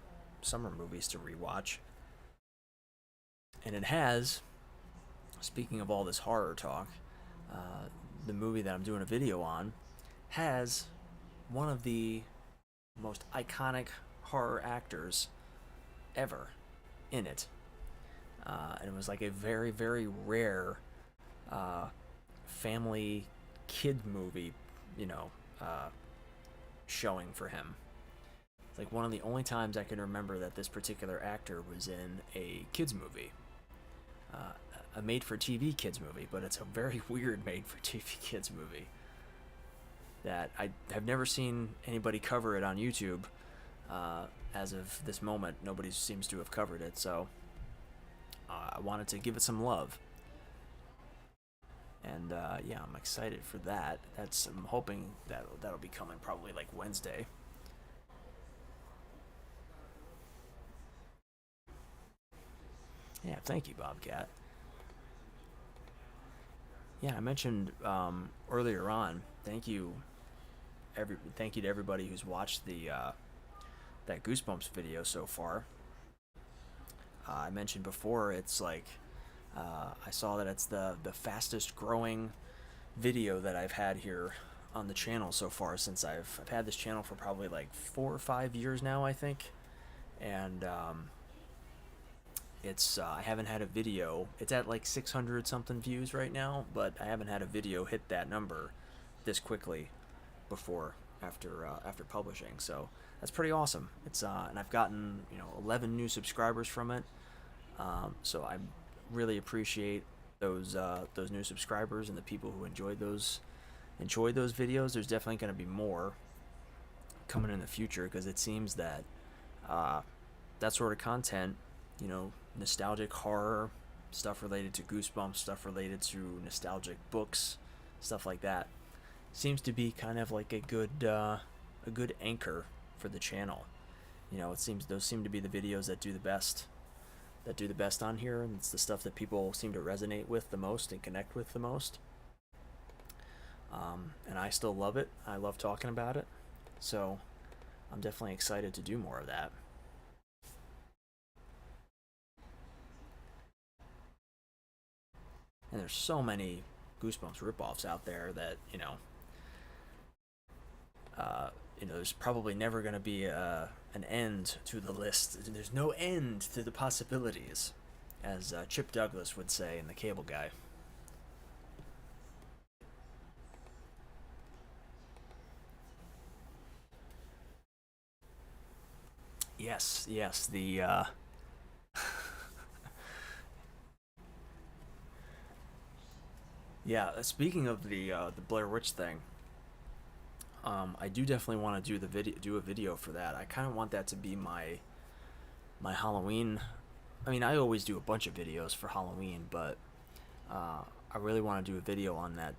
[SPEAKER 1] movies to rewatch. And it has, speaking of all this horror talk, the movie that I'm doing a video on has one of the most iconic horror actors ever in it. And it was like a very, very rare uh, family kid movie, you know, showing for him. It's like one of the only times I can remember that this particular actor was in a kids movie, uh, a made-for-TV kids movie, but it's a very weird made-for-TV kids movie that I have never seen anybody cover it on YouTube. As of this moment, nobody seems to have covered it, so I wanted to give it some love. And yeah, I'm excited for that. I'm hoping that'll be coming probably like Wednesday. Yeah, thank you, Bobcat. Yeah, I mentioned earlier on. Thank you to everybody who's watched the that Goosebumps video so far. I mentioned before, it's like I saw that it's the fastest growing video that I've had here on the channel so far, since I've had this channel for probably like 4 or 5 years now, I think. And it's I haven't had a video. It's at like 600 something views right now, but I haven't had a video hit that number this quickly before after publishing. So that's pretty awesome. It's and I've gotten 11 new subscribers from it. So I really appreciate those new subscribers and the people who enjoyed those videos. There's definitely going to be more coming in the future, because it seems that that sort of content, nostalgic horror stuff related to Goosebumps, stuff related to nostalgic books, stuff like that, seems to be kind of like a good anchor for the channel. It seems those seem to be the videos that do the best on here, and it's the stuff that people seem to resonate with the most and connect with the most. And I still love it. I love talking about it. So I'm definitely excited to do more of that. And there's so many Goosebumps ripoffs out there that there's probably never going to be an end to the list. There's no end to the possibilities, as Chip Douglas would say in The Cable Guy. Yes, yes, yeah. Speaking of the Blair Witch thing, I do definitely want to do a video for that. I kind of want that to be my Halloween. I mean, I always do a bunch of videos for Halloween, but I really want to do a video on that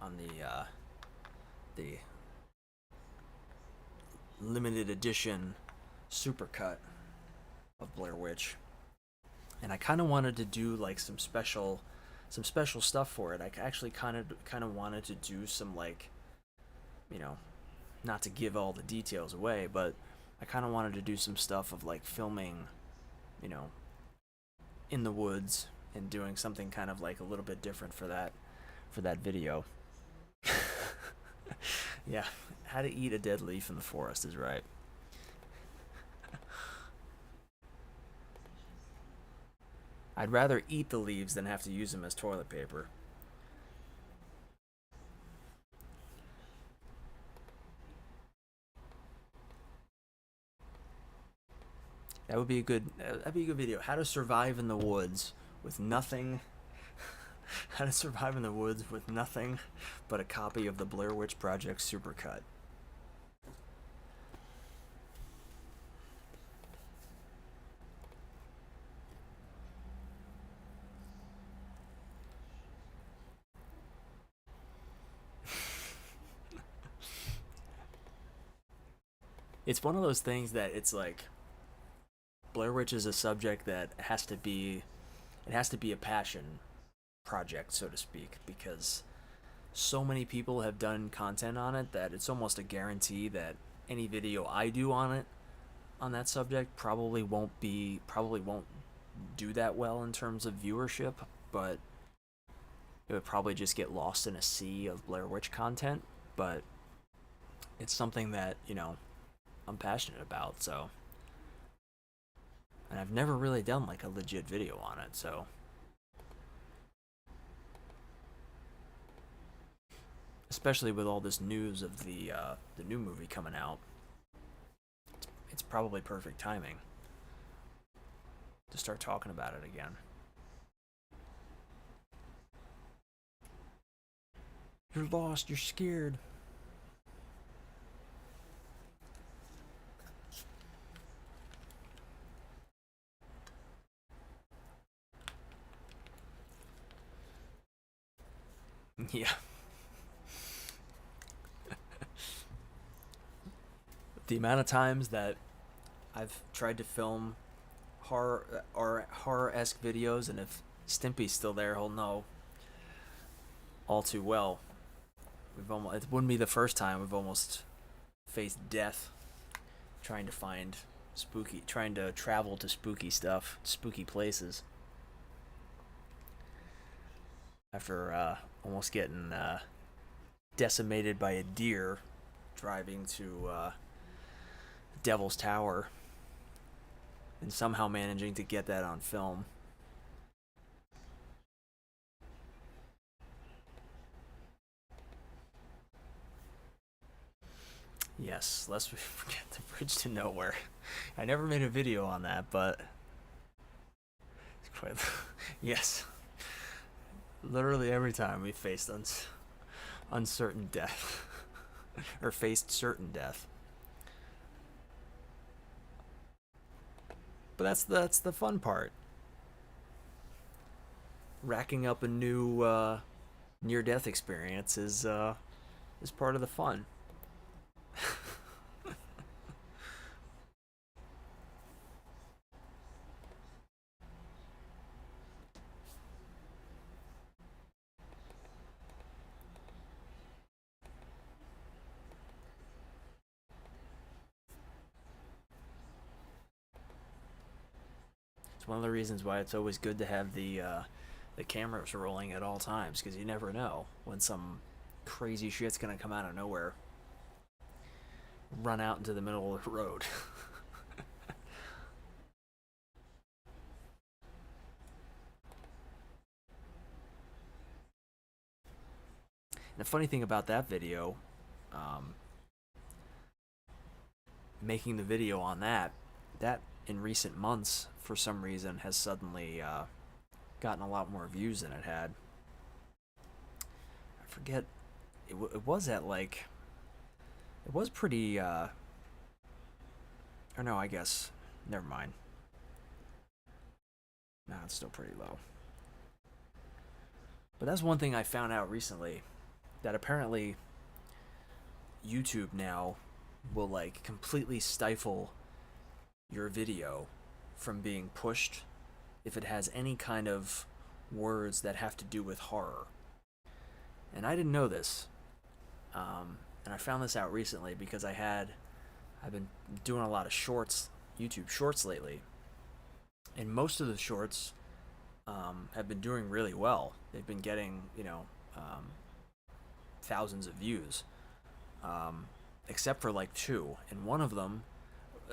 [SPEAKER 1] on the limited edition supercut of Blair Witch, and I kind of wanted to do like some special stuff for it. I actually kind of wanted to do some, like, you know, not to give all the details away, but I kind of wanted to do some stuff of like filming, you know, in the woods and doing something kind of like a little bit different for that video. Yeah, how to eat a dead leaf in the forest is right. I'd rather eat the leaves than have to use them as toilet paper. That would be a good. That'd be a good video. How to survive in the woods with nothing. How to survive in the woods with nothing but a copy of the Blair Witch Project supercut. It's one of those things that it's like Blair Witch is a subject that has to be a passion project, so to speak, because so many people have done content on it that it's almost a guarantee that any video I do on that subject probably won't do that well in terms of viewership, but it would probably just get lost in a sea of Blair Witch content. But it's something that, I'm passionate about, so. And I've never really done like a legit video on it, so. Especially with all this news of the new movie coming out, it's probably perfect timing to start talking about it again. You're lost, you're scared. Yeah. The amount of times that I've tried to film horror or horror-esque videos, and if Stimpy's still there, he'll know all too well. It wouldn't be the first time we've almost faced death trying to find trying to travel to spooky stuff, spooky places. After almost getting decimated by a deer driving to Devil's Tower and somehow managing to get that on film. Yes, lest we forget the bridge to nowhere. I never made a video on that, but it's quite. Yes, literally every time we faced uncertain death or faced certain death. But that's the fun part. Racking up a new near death experience is part of the fun. It's one of the reasons why it's always good to have the cameras rolling at all times, because you never know when some crazy shit's gonna come out of nowhere, run out into the middle of the road. And the funny thing about that video, um, making the video on that in recent months for some reason has suddenly gotten a lot more views than it had. I forget. It was at like. It was pretty. Or no, I guess. Never mind. No, it's still pretty low. But that's one thing I found out recently, that apparently YouTube now will like completely stifle your video from being pushed if it has any kind of words that have to do with horror. And I didn't know this. And I found this out recently because I've been doing a lot of shorts, YouTube shorts lately. And most of the shorts have been doing really well. They've been getting, thousands of views. Except for like two. And one of them,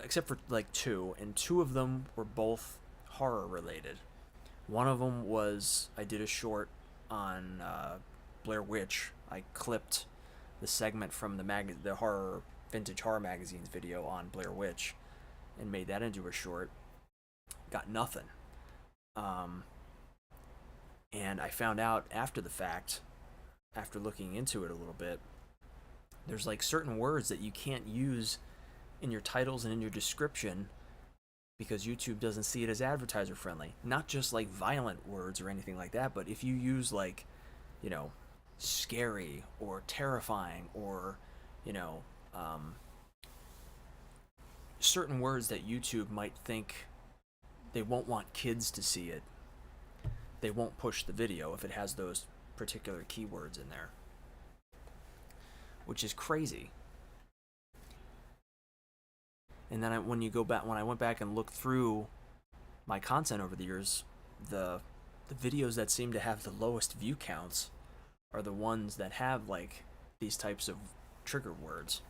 [SPEAKER 1] except for like two, and two of them were both horror related. One of them was, I did a short on Blair Witch. I clipped the segment from the horror vintage horror magazine's video on Blair Witch and made that into a short. Got nothing. And I found out after the fact, after looking into it a little bit, there's like certain words that you can't use in your titles and in your description because YouTube doesn't see it as advertiser friendly. Not just like violent words or anything like that, but if you use like, scary or terrifying or, certain words that YouTube might think they won't want kids to see it, they won't push the video if it has those particular keywords in there, which is crazy. And then when I went back and looked through my content over the years, the videos that seem to have the lowest view counts are the ones that have like these types of trigger words.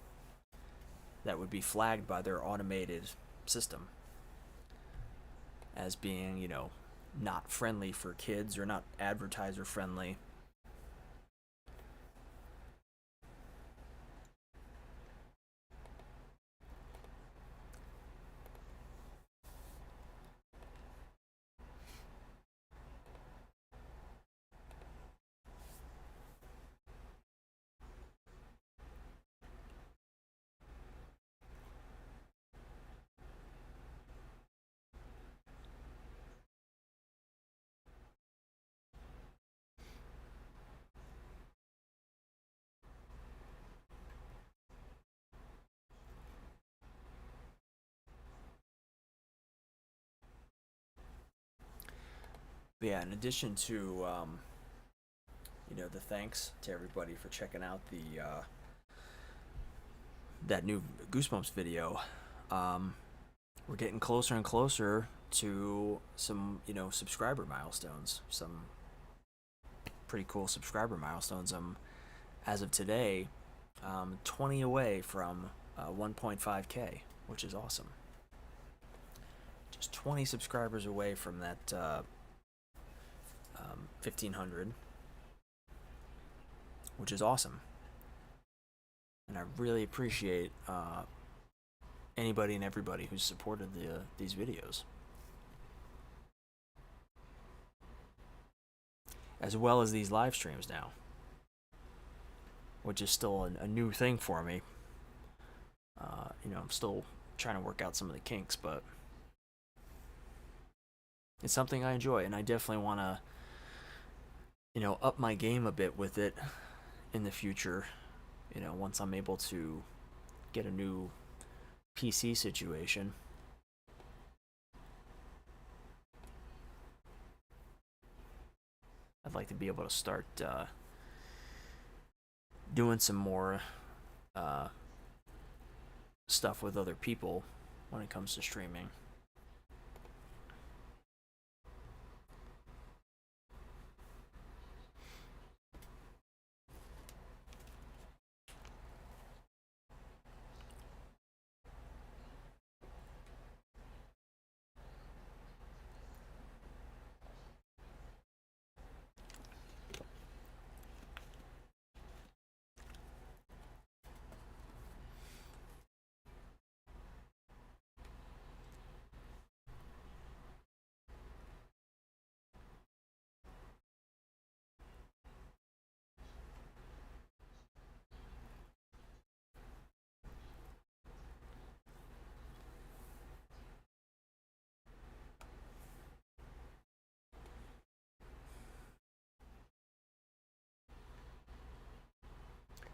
[SPEAKER 1] that would be flagged by their automated system as being, not friendly for kids or not advertiser friendly. But yeah, in addition to the thanks to everybody for checking out the that new Goosebumps video, we're getting closer and closer to some subscriber milestones, some pretty cool subscriber milestones. As of today, 20 away from 1.5k, which is awesome. Just 20 subscribers away from that 1,500, which is awesome. And I really appreciate anybody and everybody who's supported these videos, as well as these live streams now, which is still a new thing for me. I'm still trying to work out some of the kinks, but it's something I enjoy, and I definitely want to, up my game a bit with it in the future. Once I'm able to get a new PC situation. I'd like to be able to start doing some more stuff with other people when it comes to streaming.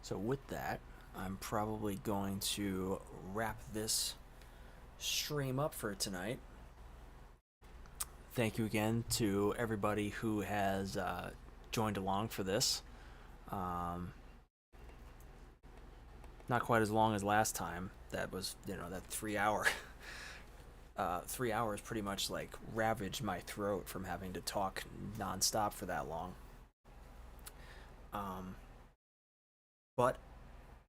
[SPEAKER 1] So with that, I'm probably going to wrap this stream up for tonight. Thank you again to everybody who has joined along for this. Not quite as long as last time. That was, that 3 hour. 3 hours pretty much like ravaged my throat from having to talk nonstop for that long. But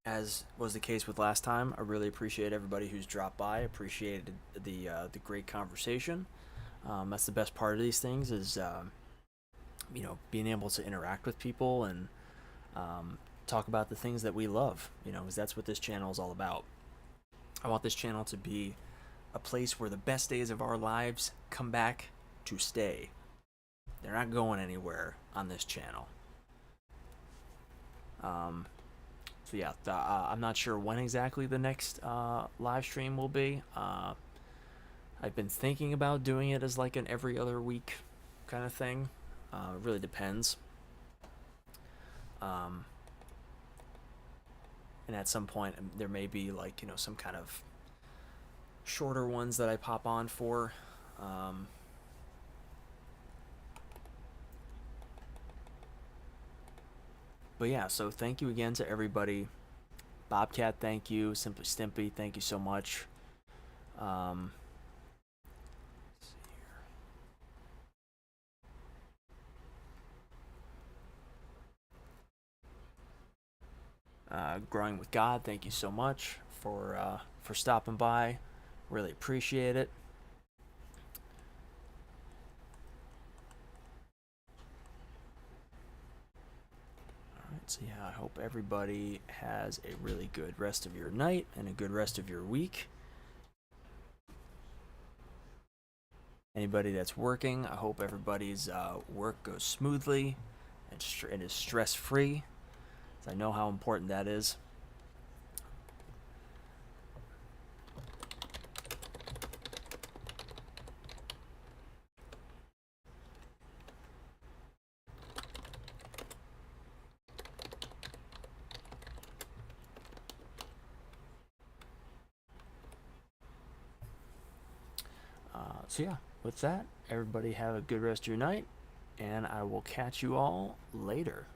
[SPEAKER 1] as was the case with last time, I really appreciate everybody who's dropped by. Appreciated the great conversation. That's the best part of these things is being able to interact with people and talk about the things that we love. Because that's what this channel is all about. I want this channel to be a place where the best days of our lives come back to stay. They're not going anywhere on this channel. So yeah, I'm not sure when exactly the next live stream will be. I've been thinking about doing it as like an every other week kind of thing. It really depends. And at some point there may be like, some kind of shorter ones that I pop on for. But yeah, so thank you again to everybody. Bobcat, thank you. Simply Stimpy, thank you so much. Let's see here. Growing with God, thank you so much for for stopping by. Really appreciate it. Alright, so yeah, I hope everybody has a really good rest of your night and a good rest of your week. Anybody that's working, I hope everybody's work goes smoothly and is stress-free. I know how important that is. So yeah, with that, everybody have a good rest of your night, and I will catch you all later.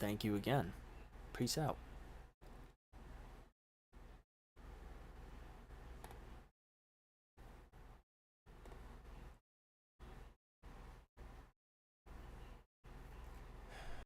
[SPEAKER 1] Thank you again. Peace out.